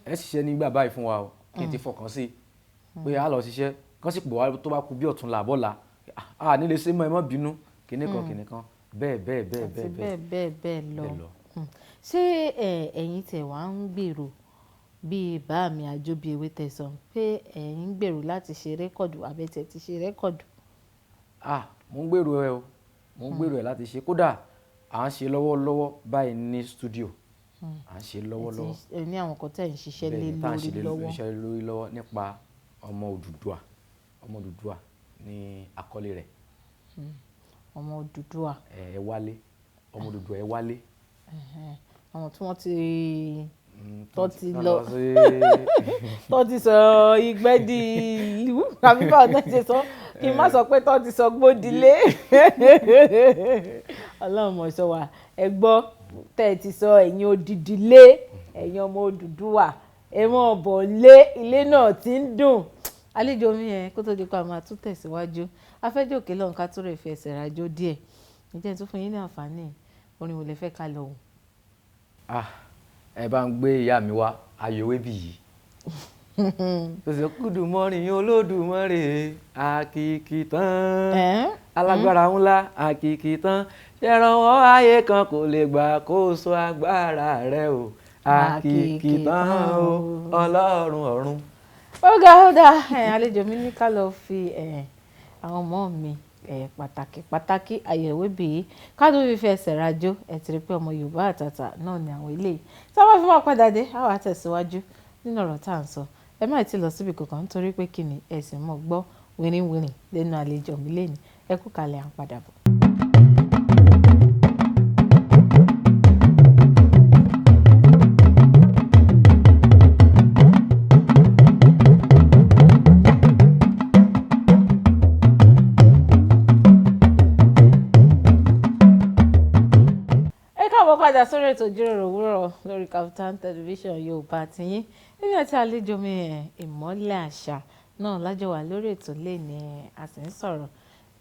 ẹ ṣiṣẹ́ nígbà báyìí fún wa o kí n ti fọkàn sí pé a lọ ṣiṣẹ́ kán sì pè wá tó bá kú bí ọ̀tún làbọ́là a nílé ṣe mọ́ ẹ má bínú kìíní kan bẹ́ẹ̀ lọ. ṣé ẹ̀yin tẹ̀ wá ń gbèrò bíi bá mi àjọbí ewé tẹ̀sán pé ẹ̀yin ń gbèrò láti ṣe rẹ́kọ̀dù àbẹ̀tẹ̀ ti ṣe rẹ́kọ̀dù. mo ń gbèrò ẹ o mo ń gbèrò ẹ láti ṣe kódà à ń ṣe lọ́wọ́lọ́wọ́ báyìí ní stúdíò à ń ṣe lọ́wọ́lọ́wọ́. ẹ ní àwọn kan tẹ̀ ń ṣiṣẹ́ lé lórí lọ́wọ́. nípa ọmọ Odùduwà ní àkọlé rẹ̀. ọmọ Odùduwà. ẹ wálé ọmọ Odùduwà ẹ wálé. àwọn tí wọ́n ti tó ti sọ ìgbẹ́ di ìlú àbí báwo náà ṣe sọ kí n má sọ pé tó ti sọ gbódìlé Ọlọ́run mọ̀ sọ wà ẹ gbọ́ tẹ́ ẹ ti sọ ẹ̀yin Odùdílé ẹ̀yin ọmọ Odùduwà ẹ mọ̀ bọ̀ lé ilé náà ti ń dùn. àlejò mi yẹn kó tó di pa máa tún tẹ̀síwájú afẹ́jọ́ òkè lọ́hùn ká tó rẹ̀ fi ẹsẹ̀ rajó díẹ̀ ǹjẹ́ tó fún yín ní àǹfààní orin wo lè fẹ́ ká lọ. ẹ bá ń gbé ìyá mi wá Ayọ̀wébí yìí tòṣe Kúdùmọ́rin Olódùmarè àkìkìtàn alágbára ńlá àkìkìtàn ṣèrànwọ́ ayé kan kò lè gbà kó sọ agbára rẹ o àkìkìtàn o Ọlọ́run ọ̀run. ó ga àlejò mi ní ká lọ fi àwọn ọmọ mi pàtàkì Ayọ̀wébí yìí ká tó fi ẹsẹ̀ rajó ẹ ti rí pé ọmọ Yorùbá àtàtà náà ni àwọn eléyìí tí wọ́n bá fi máa padà dé á wá tẹ̀síwájú nínú ọ̀rọ̀ tá à ń sọ ẹ má ti lọ síbi kankan nítorí pé kí ni ẹ̀sìn mọ̀ gbọ́ wìrìwìrì lẹ́nu àlejò mi lẹ́nu ẹ kú kalẹ̀ à ń padà bọ̀. padà sórí ètò ìjíròrò òwúrọ̀ lórí Kaftan television Yorùbá tiyín níbi àti àlejò mi ìmọ́lẹ̀ àṣà náà lájọ wà lórí ètò lẹ́ni a sì ń sọ̀rọ̀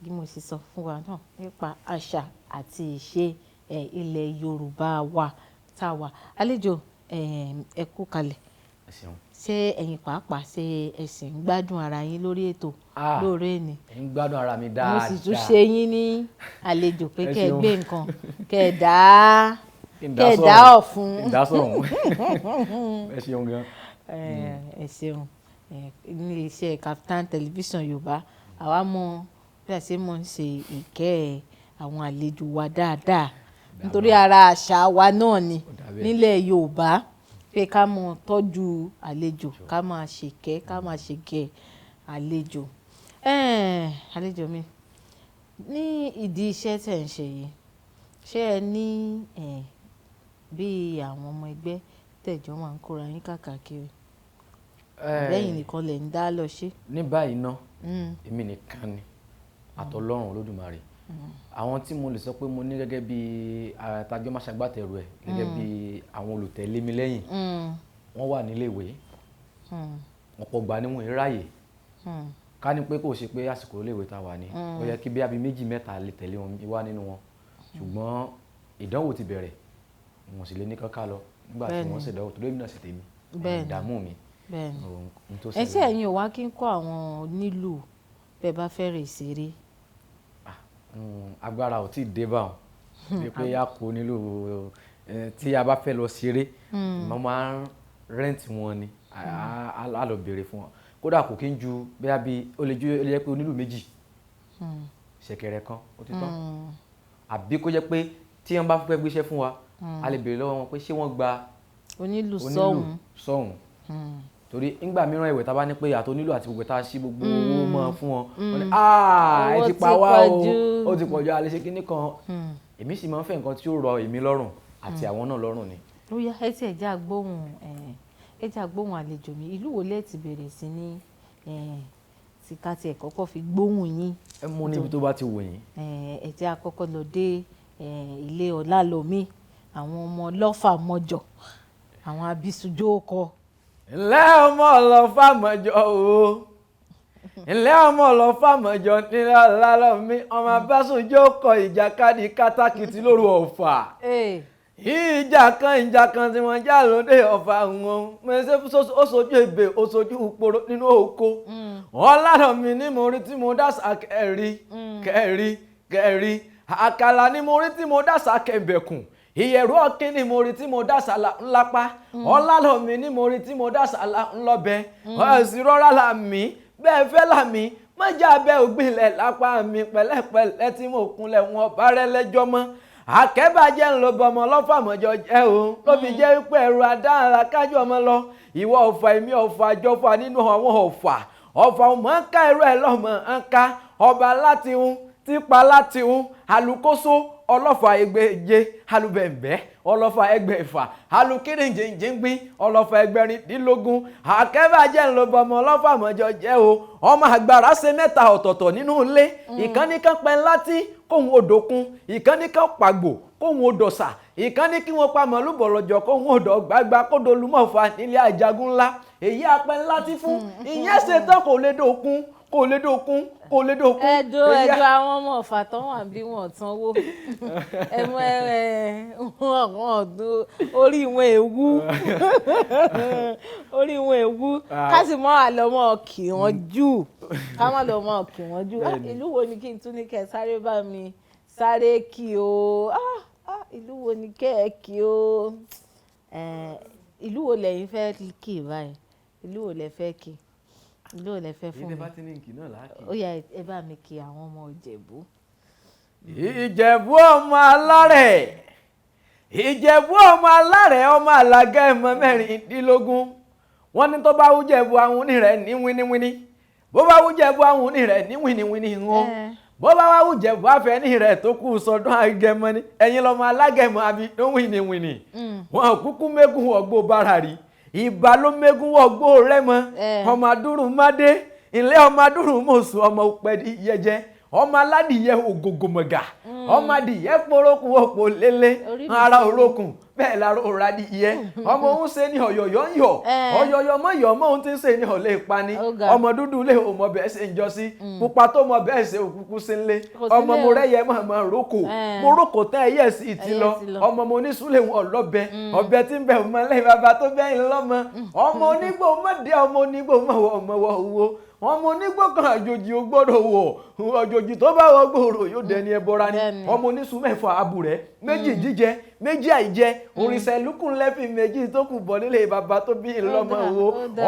bí mo ṣe sọ fún wa náà nípa àṣà àti ìṣe ilẹ̀ Yorùbá wa tá a wà àlejò ẹ kú kalẹ̀ ṣé ẹ̀yin pàápàá ṣe ẹ̀sìn ń gbádùn ara yín lórí ètò lóore ni. ń gbádùn ara mi dáadáa. mo sì tún ṣe yín ní àlejò pé kẹ́ ẹ gbé nǹkan kẹ́ ẹ dá ọ̀fun. ìdásọ̀rùn ẹ ṣeun gan. ẹ ṣeun ní iṣẹ́ Kaftan television Yorùbá àwa mọ bí a ṣe mọ̀ ń ṣe ìkẹ́ àwọn àlejò wa dáadáa nítorí ara àṣà wa náà ni nílẹ̀ Yorùbá pé ká mọ̀ tọ́jú àlejò ká máa ṣèkẹ́ ká máa ṣèkẹ́ àlejò. àlejò mi ní ìdí iṣẹ́ tẹ̀ ń ṣe yìí ṣé ẹ ní bí àwọn ọmọ ẹgbẹ́ tẹ̀jọ́ máa ń kóra yín káàkiri lẹ́yìn nìkan lẹ̀ ń dá lọ ṣe. ní báyìí ná èmi nìkan ni àtọlọ́run Olódùmarè. Àwọn tí mo lè sọ pé mo ní gẹ́gẹ́ bí àtàjọ́ máa ṣagbátẹrù ẹ̀ gẹ́gẹ́ bí àwọn olùtẹ̀lé mi lẹ́yìn wọ́n wà nílé ìwé ọ̀pọ̀ ìgbà ni wọ́n ń ráyè ká ní pé kò ṣe pé àsìkò iléèwé tá wà ní ó yẹ kí bí abí méjì mẹ́ta lè tẹ̀lé wọn wá nínú wọn ṣùgbọ́n ìdánwò ti bẹ̀rẹ̀ wọn sì lè ní kankan lọ nígbà tí wọ́n ṣèdánwò tó lóyún náà sì tèmi ìdààmú mi. ẹsẹ̀ ẹ̀yin ò wá kí ń kọ́ àwọn nílù bẹ́ẹ̀ bá fẹ́ rè ṣeré. Agbára ò tí ì dé báwọn bí pé a kò nílò tí a bá fẹ́ lọ ṣeré mo máa ń rẹ́ǹtì wọn ni a lọ béèrè fún wọn kódà kò kí ń ju bóyá bí ó lè jẹ́ pé onílù méjì ṣẹ̀kẹ̀rẹ̀ kan ó ti tán àbí kó jẹ́ pé tí wọ́n bá fẹ́ gbéṣẹ́ fún wa a lè béèrè lọ́wọ́ wọn pé ṣé wọ́n gba onílù sọ́hùn torí ńgbà mìíràn ìwé tá a bá ní pé àti onílù àti gbogbo tá a ṣí gbogbo owó mọ́ fún wọn wọ́n ní ẹ ti pa wá o ó ti pọ̀jù a lè ṣe kinní kan èmi sì máa ń fẹ́ nǹkan tí ó rọ èmi lọ́rùn àti àwọn náà lọ́rùn ni. ó yá ẹ ti ẹ̀já gbóhùn àlejò mi ìlú wo lẹ ti bẹ̀rẹ̀ sí ní tí ká tiẹ̀ kọ́kọ́ fi gbóhùn yín. ẹ mú níbi tó bá ti wò yín. ẹ jẹ́ àkọ́kọ́ lọ dé ilé Ọlálọ́mí àwọn ọmọ Ọlọ́fà mọ́jọ àwọn abisujú ọkọ. ńlẹ́ ọmọ Ọlọ́fà mọ́jọ o ńlẹ́ ọmọ Ọlọ́fà mọ́jọ nílẹ̀ Ọlálọ́mí ọmọ abisujú ọkọ ìjàkadì kátàkìtì lóru Ọ̀fà. ìjà kan tí wọ́n já lóde Ọ̀fà wọn mẹ́sẹ̀ ó sojú ebè ó sojú ìpòrò nínú oko Ọlálọ́mí ní mo rí tí mo dásà kẹrí àkàlà ní mo rí tí mo dásà kẹbẹ̀kùn ìyẹ̀rú ọ̀kín ní mo rí tí mo dásà ńlápá Ọlálọ́mí ní mo rí tí mo dásà ńlọ́bẹ ọ̀sìn rọ́rá làmí bẹ́ẹ̀ fẹ́ làmí mọ́jà bẹ́ẹ̀ ògbìnlẹ̀ lápá mi pẹ̀lẹ́pẹ̀lẹ́ tí mo kúnlẹ̀ wọn bá rẹ́ lẹ́jọ́ mọ́ akẹ́bàjẹ́ ń lo bọmọ Ọlọ́fà mọ́jọ jẹ́ o ló fi jẹ́ wípé ẹ̀rù adáhàrá kájọ ọmọ lọ ìwọ Ọ̀fà èmi Ọ̀fà àjọfà nínú àwọn Ọ̀fà ọmọ ń ká ẹrú ẹ lọ́mọ ń ká ọba láti hun tipa láti hun alukoso Ọlọ́fà ẹgbẹ̀je alubẹ̀m̀bẹ̀ Ọlọ́fà ẹgbẹ̀fà alukíríjìnjìngbín Ọlọ́fà ẹgbẹ̀rindínlógún akẹ́bàjẹ́ ń lo bọmọ Ọlọ́fà mọ́jọ jẹ́ o ọmọ àgbàrá ṣe mẹ́ta ọ̀tọ̀ọ̀tọ̀ nínú ilé ìkànnì kan pẹ́ láti kóhun odòkun ìkànnì kan pàgbò kóhun odòsà ìkànnì kí wọ́n pa màálù bọ̀lọ̀jọ̀ kóhun odò gbàgbà kó dolúmọ̀fà nílé àjàgùn ńlá èyí apẹ́ ńlá ti fún ìyẹn ṣetán kò lè dòkun. ẹjọ́ àwọn ọmọ Ọ̀fà tó wà bí wọ́n sanwó orí wọn èwú ká sì mọ́ àlọ́mọ́ kì wọ́n jù ká má lọ́ mọ́ kì wọ́n jù ìlú wo ni kí n tún ní kẹ́ sáré bá mi sáré kí o ìlú wo ni kẹ́ ẹ kí o ìlú wo lẹ́yìn fẹ́ kí báyìí ìlú wo lẹ fẹ́ kí ìlú wo lẹ fẹ́ fún mi ó yá ẹ bá mi kí àwọn ọmọ Ìjẹ̀bú. Ìjẹ̀bú ọmọ alárẹ̀ ọmọ àlàgà ẹ̀mọ mẹ́rìndínlógún wọ́n ní tó bá wú Jẹ̀bú àwọn òní rẹ̀ ní wíníwíní bó bá wú Jẹ̀bú àwọn òní rẹ̀ ní wíníwíní wọn bó bá wá wú Jẹ̀bú àfẹ́ní rẹ̀ tó kù sọdún Agẹmọ ni ẹ̀yin lọ́mọ alágẹmọ àbí tó wíníwíní wọn kúkú mẹ́gùn ọgbó bára rí ìbá ló mẹ́gùn ọgbó Rẹ́mọ ọmọ adúrún mádé ilé ọmọ adúrún mọ̀sùn ọmọ òpẹ́dì yẹjẹ ọmọ aládìyẹ ògògòmọ̀gà ọmọ adìyẹ porókun òpó lélẹ̀ ara òrókun bẹ́ẹ̀ lára òrà adìyẹ ọmọ òun ṣe ní ọ̀yọ̀yọ̀ ń yọ̀ ọ̀yọ̀yọ̀ mọ̀ yọ̀ mọ̀ òun ti ń ṣe ní ọ̀lẹ́ ìpani ọmọ dúdú lé òmọ bẹ́ẹ̀ ṣe ń jọ sí pupa tó mọ bẹ́ẹ̀ ṣe òkúkú sí ńlé ọmọ mo rẹ́yẹ mọ̀ rókò mo rókò tẹ́ ẹyẹ sí ti lọ ọmọ mo ní súlẹ̀ wọn lọ́bẹ ọbẹ̀ tí ń bẹ̀ ọmọ lẹ́yìn bàbá tó bẹ́yìn lọ́mọ ọmọ onígbò mọ̀dé ọmọ onígbò mọ̀ wo ọmọ onígbò kan àjòjì ò gbọ́dọ̀ wọ̀ àjòjì tó bá wọ gbòòrò yóò dẹni ẹbọra ni ọmọ oníṣu mẹ́fà àbúrẹ́ méjì jíjẹ méjì àìjẹ òrìṣà ìlúkùn lẹ́fì méjì tó kù bọ̀ nílé bàbá tó bí ìlọ́mọ wo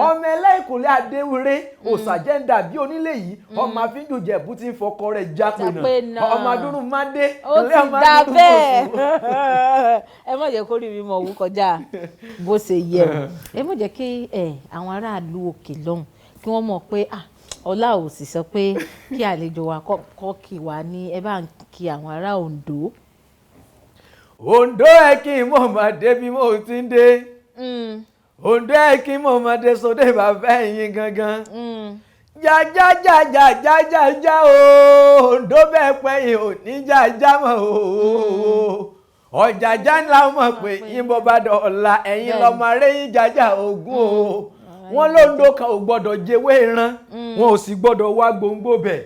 ọmọ ẹlẹ́ìkùnlé adéwúrẹ́ òsàjẹ́ndà bí onílé yìí ọmọ àfíjù Jẹ̀bú ti ń fọkọ rẹ̀ jápé náà ọmọ adúrún mádé ilé ọmọ adúrún mọ̀sùn. ẹ má jẹ́ kó rí mi mọ̀ wú kọjá bó ṣe yẹ ẹ má jẹ́ kí àwọn aráàlú òkè lọ́hùn kí wọ́n mọ̀ pé ọlá ò sì sọ pé kí àlejò wa kọ́ kí wa ní ẹ bá ń kí àwọn ará Oǹdó. Oǹdó ẹ kí n mọ̀ máa dé bí mo ti ń dé Ondo ẹ̀ kí mọ̀mọ́dé sóde bàbá ẹ̀yìn gangan. Jájájájájájájá o Ondo bẹ́ẹ̀ pẹ́yìn ò ní jájá mọ́ o. Ọ̀jàjà ńlá mọ̀ pé yínbọn bá dọ̀la ẹ̀yin lọ́mọ arẹ́yìn jájá Ògún o. Wọ́n lóńdó kan ò gbọ́dọ̀ jẹ́wé ran wọn ò sì gbọ́dọ̀ wá gbòǹgbò bẹ̀.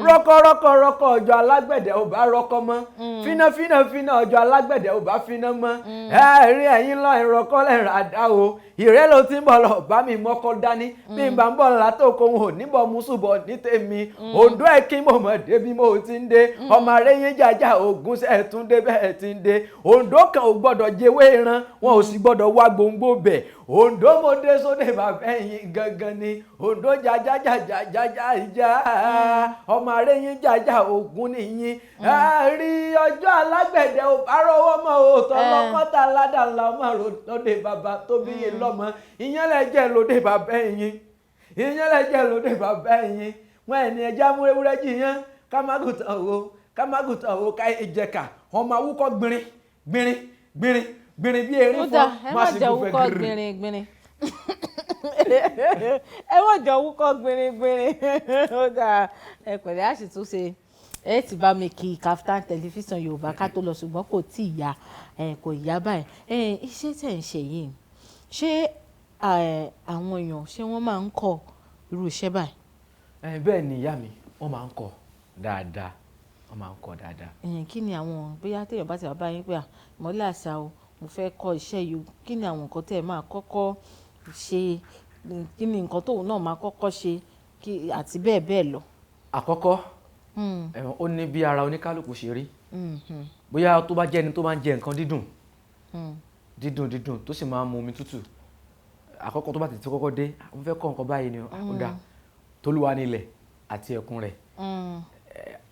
Rọ́kọ́rọ́kọ́ ọjọ́ alágbẹ̀dẹ ò bá rọ́kọ́ mọ́. Fíná ọjọ́ alágbẹ̀dẹ ò bá fíná mọ́. Rí ẹ̀yin lọ ìrọ̀kọ́lẹ̀ ràdá o. Ìrẹ́ ló ti ń bọ̀ lọ bá mi mọ́kọ́ dání. Bí n bá ń bọ̀ látòkò wọn ò níbọ̀ mùsùbọ̀ ní tèmi. Ondo ẹ̀ kí mọ̀mọ́dé bí mo ti ń dé. Ọmọ arẹ́yìn jájá Ògún ṣẹ̀ tún dé bẹ́ẹ̀ ti ń dé. Ondo kan ò gbọ́dọ̀ jẹ́wé ran wọn ò sì gbọ́dọ̀ wá gbòǹgbò bẹ̀. Ondo mo dé sóde bàbá ẹ̀yin gangan ni. Ondo jájájájájájá ọmọ arẹ́yìn jájá Ògún nìyí. Rí ọjọ́ alágbẹ̀dẹ ò bá rọwọ́ mọ́ o tọ́lọ́kọ́ta ládàlá ọmọ lóde bàbá tó bí yé lọ́mọ. Ìyẹn lẹ́jẹ̀ lóde bàbá ẹ̀yin. Ìyẹn lẹ́jẹ̀ lóde bàbá ẹ̀yin. Wọ́n ẹni ẹja mú ewúrẹ́ jiyàn ká má gùtàn wo ká ìjẹ̀ka ọmọ awúkọ́ gbìnrín bí erin fún má sì gbùfẹ́ gbìnrín. Ẹ wọ́n jọ wúkọ́ gbìnrín. Ó dáa ẹ pẹ̀lẹ́ àṣìtúnṣe ẹ ti bá mi kí Kaftan tẹlifíṣàn Yorùbá ká tó lọ ṣùgbọ́n kò tí ì yá kò yá báyìí. Iṣẹ́ tẹ̀ ń ṣe yìí ṣé àwọn èèyàn ṣé wọ́n máa ń kọ irú iṣẹ́ báyìí? Bẹ́ẹ̀ ni ìyá mi wọ́n máa ń kọ dáadáa wọ́n máa ń kọ dáadáa. Kí ni àwọn bóyá téèyàn bá ti wá báyìí pé Ìmọ́lẹ̀ Àṣà o mo fẹ́ kọ́ iṣẹ́ yìí kí ni àwọn nǹkan tẹ́ ẹ máa kọ́kọ́ ṣe kí ni nǹkan tóun náà máa kọ́kọ́ ṣe àti bẹ́ẹ̀ bẹ́ẹ̀ lọ. Àkọ́kọ́ ó ní bí ara oníkálukú ṣe rí bóyá tó bá jẹ́ ẹni tó máa ń jẹ nǹkan dídùn tó sì máa ń mu omi tútù àkọ́kọ́ tó bá ti kọ́kọ́ dé mo fẹ́ kọ́ nǹkan báyìí ni ó dáa tólúwa nílẹ̀ àti ẹ̀kún rẹ̀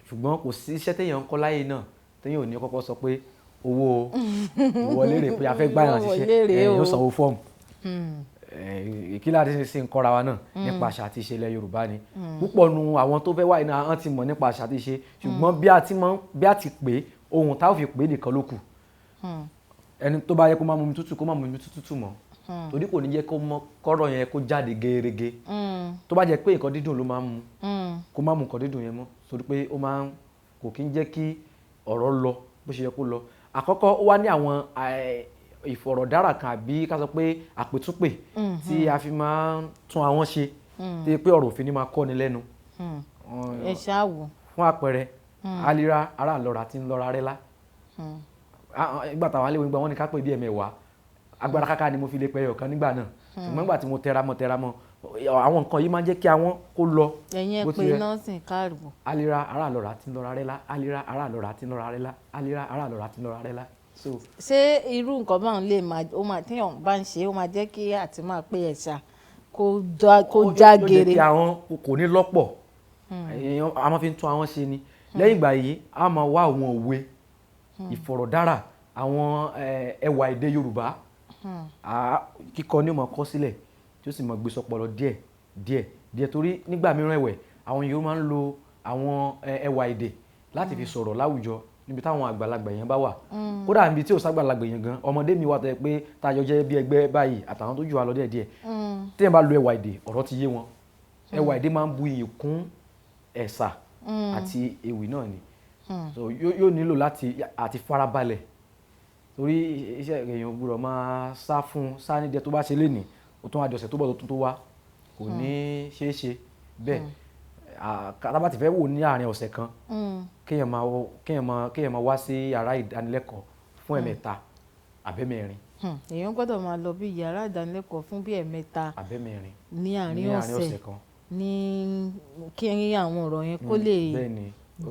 ṣùgbọ́n kò sí iṣẹ́ téèyàn ń kọ́ láyé náà téèyàn ò ní kọ́kọ́ sọ pé owó ìwọlé rè pé a fẹ́ gbá yàn ṣiṣẹ́ yóò sanwó fọ́ọ̀mù kí láti ṣe ń kọ́ra wa náà nípa àṣà àti ìṣe ilẹ̀ Yorùbá ni púpọ̀ nu àwọn tó fẹ́ wá iná wọn ti mọ̀ nípa àṣà àti ìṣe ṣùgbọ́n bí a ti pè ohun tá ò fi pè é nìkan ló kù ẹni tó bá yẹ kó má mú mi tútù kó má mú mi tútù mọ́ torí kò ní jẹ́ kọ́rọ̀ yẹn kó jáde gerege tó bá jẹ́ pé nǹkan dídùn ló máa ń mu kó má mú nǹkan dídùn yẹn mọ́ torí pé ó máa ń kò kí ń jẹ́ kí ọ̀rọ̀ lọ bó ṣe yẹ kó lọ. Àkọ́kọ́ ó wá ní àwọn ìfọ̀rọ̀dára kan àbí ká sọ pé àpètúnpè tí a fi máa ń tún àwọn ṣe tí pé ọ̀rọ̀ òfin ni máa kọ́ni lẹ́nu. Ẹ ṣáàwò. Fún àpẹẹrẹ alira ara àlọ́ra tí ń lọ́ra rẹ́ lá ìgbà táwọn aléwé gbà wọ́n ní ká pè bí ẹ̀mẹ̀wàá agbára káká ni mo fi lè pẹ́ ọ̀kan nígbà náà ṣùgbọ́n nígbà tí mo tẹra mọ́ àwọn nǹkan yìí máa ń jẹ́ kí àwọn kó lọ. Ẹ̀yin ẹ pé nọ́ọ̀sìn káàrùbọ̀. alira ara àlọ́ra tí ń lọ́ra rẹ́ lá alira ara àlọ́ra tí ń lọ́ra rẹ́ lá alira ara àlọ́ra tí ń lọ́ra rẹ́ lá. Ṣé irú nǹkan báwọn lè máa téèyàn bá ń ṣe ó máa jẹ́ kí àti máa pé ẹ̀ṣà kó já gere. ó jẹ́ kí àwọn kò ní lọ́pọ̀ a máa fi ń tún àwọn ṣe ni lẹ́yìn ìgbà yìí a máa wá àwọn òwe ìfọ̀rọ̀dára àwọn ẹwà èdè Yorùbá kíkọ ní ó máa kọ sílẹ̀ tí ó sì máa gbé sọpọlọ díẹ̀ torí nígbà mìíràn ẹ̀wẹ̀ àwọn Yorùbá máa ń lo àwọn ẹwà èdè láti fi sọ̀rọ̀ láwùjọ níbi táwọn àgbàlagbà yẹn bá wà kódà níbi tí ò ságbàlagbà yẹn gan ọmọdé mi wà tẹ́ pé tájọ jẹ́ bí ẹgbẹ́ báyìí àtàwọn tó jù wá lọ díẹ̀ tí ẹ bá lo ẹwà èdè ọ̀rọ̀ ti yé wọn ẹwà èdè máa ń bu iyì kún ẹ̀sà àti ewì náà ni so yóò nílò àti farabalẹ̀ torí iṣẹ́ èèyàn gbọ́dọ̀ máa sá nídìí tó bá ṣe lénìí ó tún àjọṣe tó bọ̀ tó wá kò ní ṣeé ṣe bẹ́ẹ̀ tábà ti fẹ́ wò ní àárín ọ̀sẹ̀ kan kéèyàn máa wá sí yàrá ìdánilẹ́kọ̀ọ́ fún ẹ̀mẹ́ta àbẹ́mẹ́rin. Èèyàn gbọ́dọ̀ máa lọ bí yàrá ìdánilẹ́kọ̀ọ́ fún bí ẹ̀mẹ́ta àbẹ́mẹ́rin ní àárín ọ̀sẹ̀ kan ní kí àwọn ọ̀rọ̀ yẹn kó lè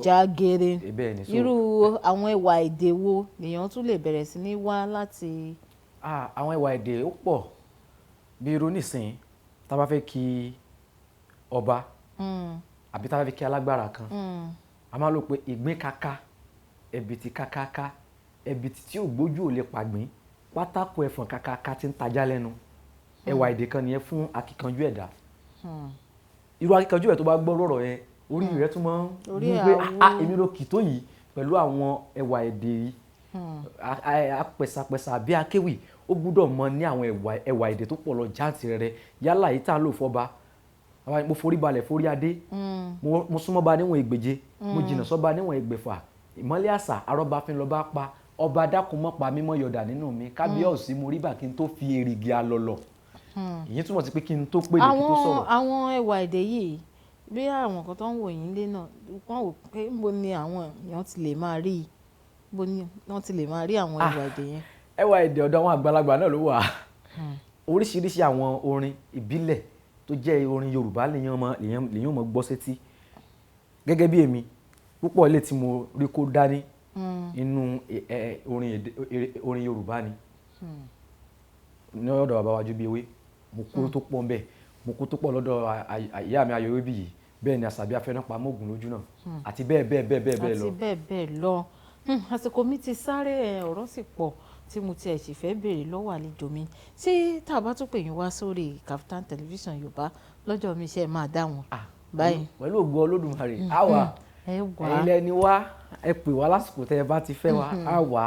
já gere. Irú àwọn ẹwà èdè wo lèèyàn tún lè bẹ̀rẹ̀ sí ní wá láti. Àwọn ẹwà èdè ó pọ̀ bí irú nísìnyí tá a bá fẹ́ kí ọba àbí tá a bá fẹ́ kí alágbára kan a máa lò pé ìgbín kaka ẹ̀bìtì kakaka ẹ̀bìtì tí ò gbójú ò lè pàgbín pátákó ẹ̀fọ̀n kakaka tí ń tajá lẹ́nu ẹwà èdè kan nìyẹn fún akíkanjú ẹ̀dá irú akíkanjú ẹ̀ tó bá gbọ́ lọ́rọ̀ yẹn orí rẹ̀ tún máa ń gbé èmi ló kì tó yìí pẹ̀lú àwọn ẹwà èdè yìí apẹ̀sàpẹ̀sà àbí akéwì ó gbúdọ̀ mọ ní àwọn ẹwà èdè tó pọ̀ lọ jáǹtìrẹrẹ yálà yìí tá à ń lò fọba mo forí balẹ̀ forí adé mo súnmọ́ ba níwọ̀n ìgbèje mo jìnnà sọ́ba níwọ̀n ìgbẹ̀fà ìmọ́lẹ̀ àṣà arọ́bàfin lọ́ba pa ọba dákun mọ́ pa mímọ́ yọ̀dà nínú mi kábíyèsí mo rí bà kí n tó fi èrìgì alọ̀lọ̀ ìyẹn túmọ̀ sí pé kí n tó pè ní kí n tó sọ̀rọ̀. àwọn ẹwà èdè yìí bí àwọn kan tó ń wò yín lé náà wọ́n wò pé níbo ni àwọn èèyàn ti lè máa rí níbo ni wọ́n ti lè máa rí àwọn ẹwà èdè yẹn. ẹwà èdè ọ̀dọ̀ àwọn àgbàlagbà náà ló wà oríṣiríṣi àwọn orin ìbílẹ̀ tó jẹ́ orin Yorùbá lèyàn mọ̀ gbọ́ sétí gẹ́gẹ́ bí èmi púpọ̀ ilé tí mo rí kó dání inú orin Yorùbá ni ní ọ̀dọ̀ bàbá wa Júbíewé mo kó tó pọ̀ ńbẹ̀ mo kó tó pọ̀ lọ́dọ̀ ìyá mi Ayọ̀wébí yìí bẹ́ẹ̀ ni Àṣàbí Afẹnàpamọ́ Ògùn lójú náà àti bẹ́ẹ̀ lọ. àti bẹ́ẹ̀ lọ àsìkò mi ti sáré ọ̀rọ̀ sì pọ̀ tí mo tiẹ̀ sì fẹ́ béèrè lọ́wọ́ àlejò mi ṣé tá a bá tún pè yín wá sórí Kaftan television Yorùbá lọ́jọ́ mi ṣe máa dá wọn báyìí. pẹ̀lú ògo Olódùmarè àwa ẹ̀yin lẹni wá ẹ pè wá lásìkò tẹ́ ẹ bá ti fẹ́ wá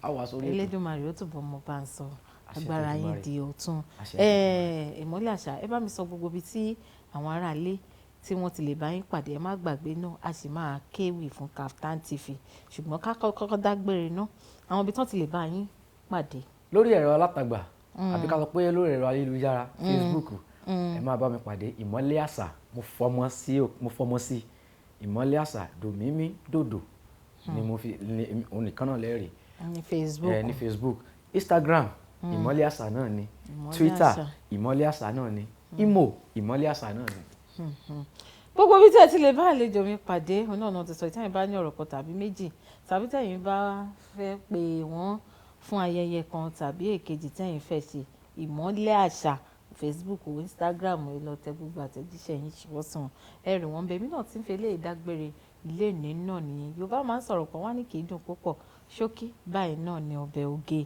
àwa sórí ètò. Elédùmarè ó túbọ̀ mọ bá ń sọ agbára yín di ọ̀tun. Ìmọ́lẹ̀ àṣà ẹ bá mi sọ gbogbo ibi tí àwọn aráalé tí wọ́n ti lè bá yín pàdé ẹ má gbàgbé náà a sì máa kéwì fún Kaftan TV ṣùgbọ́n ká kọ́kọ́ dágbére náà àwọn ibi tí wọ́n ti lè bá yín pàdé. lórí ẹ̀rọ alátagbà àbí ká sọ pé lórí ẹ̀rọ ayélujára Facebook ẹ máa bá mi pàdé Ìmọ́lẹ̀ àṣà mo fọmọ sí Ìmọ́lẹ̀ àṣà dòmímí dòdò ni mo fi onìkan náà lẹ́rìí ní Facebook Instagram Ìmọ́lẹ̀ àṣà náà ni Twitter Ìmọ́lẹ̀ àṣà náà ni Imo Ìmọ́lẹ̀ àṣà náà ni. gbogbo bí tí ẹ ti lè bá àlejò mi pàdé òun náà ti sọ ìtẹ́yìn bá ní ọ̀rọ̀ kan tàbí méjì tàbí tẹ́yìn bá fẹ́ pè wọ́n fún ayẹyẹ kan tàbí èkejì tẹ́yìn fẹ́ ṣe Ìmọ́lẹ̀ àṣà Facebook Instagram ẹ lọ tẹ gbogbo àtẹ̀jíṣẹ́ yín ṣùgbọ́n sàn ẹ rí wọn bẹ́ẹ̀ mi náà ti ń fẹ́ lé ìdágbére ilé ní náà nìyẹn Yorùbá máa ń sọ̀rọ̀ pọ̀ wọ́n ní kì í dùn púpọ̀ ṣókí báyìí náà ni ọbẹ̀ oge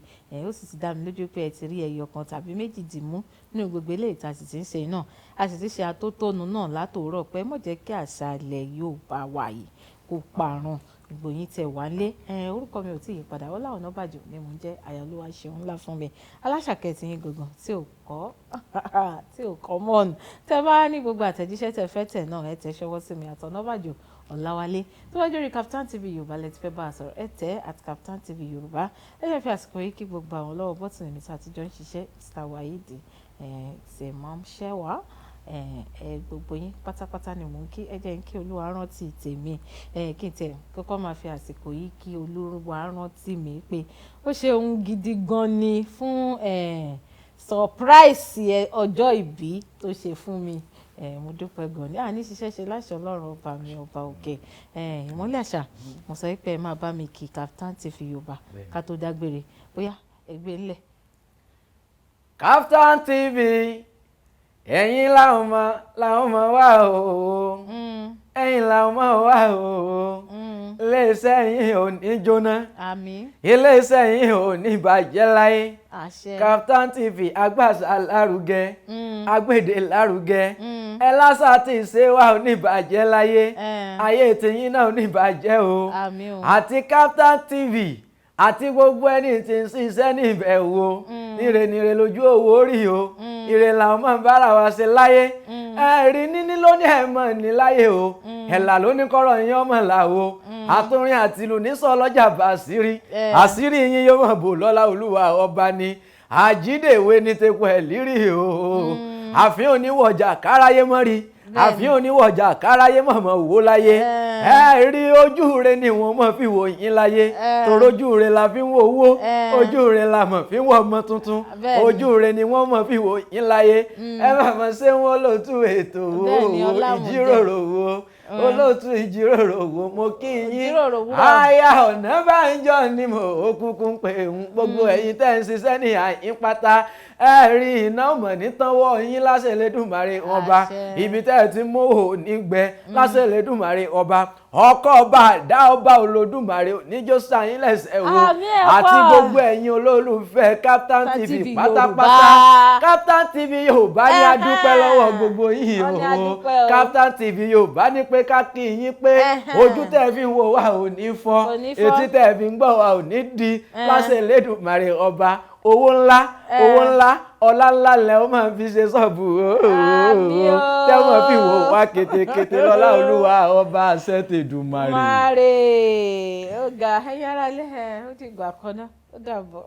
ó sì ti dá mi lójú pé ẹ ti rí ẹyọ kan tàbí méjì dìmú nínú gbogbo eléyìí tá a sì ti ń ṣe náà a sì ti ṣe atótónu náà látòórọ̀ pé mọ̀ jẹ́ kí àṣà ilẹ̀ Yorùbá wa yìí kó parun ìgbòyìn tẹ wá lé orúkọ mi ò tí ì padà Ọlá Ọ̀nàbàjò ni mò ń jẹ́ Ayọ̀olúwa ṣeun ńlá fún mi aláṣàkẹ́tì yín gangan tí ò kọ́ mọ́ọ̀nù tẹ bá ní gbogbo àtẹ̀jíṣẹ́ tẹ fẹ́ tẹ̀ náà ẹ tẹ̀ ṣọwọ́ sí mi àtọ̀nàbàjò Ọláwálé tó wájú rí Kaftan TV Yorùbá lẹ́tí fẹ́ bá a sọ̀rọ̀ ẹ tẹ̀ at Kaftan TV Yorùbá ẹ fẹ́ fi àsìkò yìí kí gbogbo àwọn lọ́wọ́ bọ́tìnì mi tí àtijọ́ ń ṣiṣẹ́ Mr. Waheed ṣèmọ́ṣẹ́wàá gbogbo yín pátápátá ni mò ń kí ẹ jẹ́ ń kí Olúwa rántí tèmi kí n tẹ̀ kọ́kọ́ máa fi àsìkò yìí kí Olúwa rántí mi pé ó ṣe ohun gidi gan ni fún surprise ọjọ́ ìbí tó ṣe fún mi mo dúpẹ́ gan ni àní ṣiṣẹ́ ṣe láṣẹ Ọlọ́run ọba mi ọba òkè Ìmọ́lẹ̀ àṣà mo sọ pé ẹ máa bá mi kí Kaftan TV Yorùbá ká tó dágbére bóyá ẹgbẹ́ ńlẹ̀. Kaftan TV ẹ̀yin làwọn ọmọ wa o ẹ̀yin làwọn ọmọ wa o iléeṣẹ́ yín ò ní jóná iléeṣẹ́ yín ò ní bàjẹ́ láyé Kaftan TV agbàṣà lárugẹ agbèdè lárugẹ ẹ lásà tí ṣe wà ò ní bàjẹ́ láyé ayé tìyín náà ò ní bàjẹ́ o àti Kaftan TV àti gbogbo ẹni tí ń ṣiṣẹ́ níbẹ̀ wo nire lójú owó rí o ire làwọn máa ń bára wa ṣe láyé ẹ̀rí níní lóní ẹ̀mọ́ ní láyé o ẹ̀là lóní kọ́rọ̀ yín ọmọ là o àtúrin àti ìlú ní sọ lọ́jà bá àṣírí yín yóò mọ̀ bò lọ́lá Olúwa ọba ni àjídèwé ní tepo ẹ̀ lírí o àfihàn oníwọ̀jà káráyé mọ́ rí àfihàn oníwọ̀jà káráyé mọ̀mọ́ wò láyé rí ojú rẹ ni wọ́n mọ̀ fi wò yín láyé torí ojú rẹ la fi ń wo owó ojú rẹ la mọ̀ fi ń wọ ọmọ tuntun ojú rẹ ni wọ́n mọ̀ fi wò yín láyé ẹ má mọ̀ ṣé wọ́n lò tú ètò ìjíròrò wo olóòtú ìjíròrò wo mo kí yín Aya Ọ̀nàbànjọ ni mo kúkú ń pè ń gbogbo ẹ̀yin tẹ́ ń ṣiṣẹ́ ní àyín pátá ẹ̀rí iná mọ̀ nítọ́wọ́ yín láṣẹ Elédùmarè ọba ibi tẹ́ ẹ ti mówó nígbẹ́ láṣẹ Elédùmarè ọba ọkọ̀ ọba àdá ọba Olódùmarè níjó sáyín lẹ́sẹ̀ wo àti gbogbo ẹ̀yin olólùfẹ́ Kaftan TV pátápátá Kaftan TV Yorùbá ní a dúpẹ́ lọ́wọ́ gbogbo yín o Kaftan TV Yorùbá ní pé ká kí yín pé ojú tẹ́ fi ń wò wá ò ní fọ́ etí tẹ́ fi ń gbọ́ wá ò ní di láṣẹ Elédùmarè ọba owó ńlá ọlá ńlá lẹ ó máa fi ṣe ṣọ́ọ̀bù tẹ́ wọ́n fi wò wá kétékété lọ́lá Olúwa ọba àṣẹ tèdùmarè. Mare ó ga ẹ̀yin ará ilé ó ti gbà kan náà ó dàbọ̀.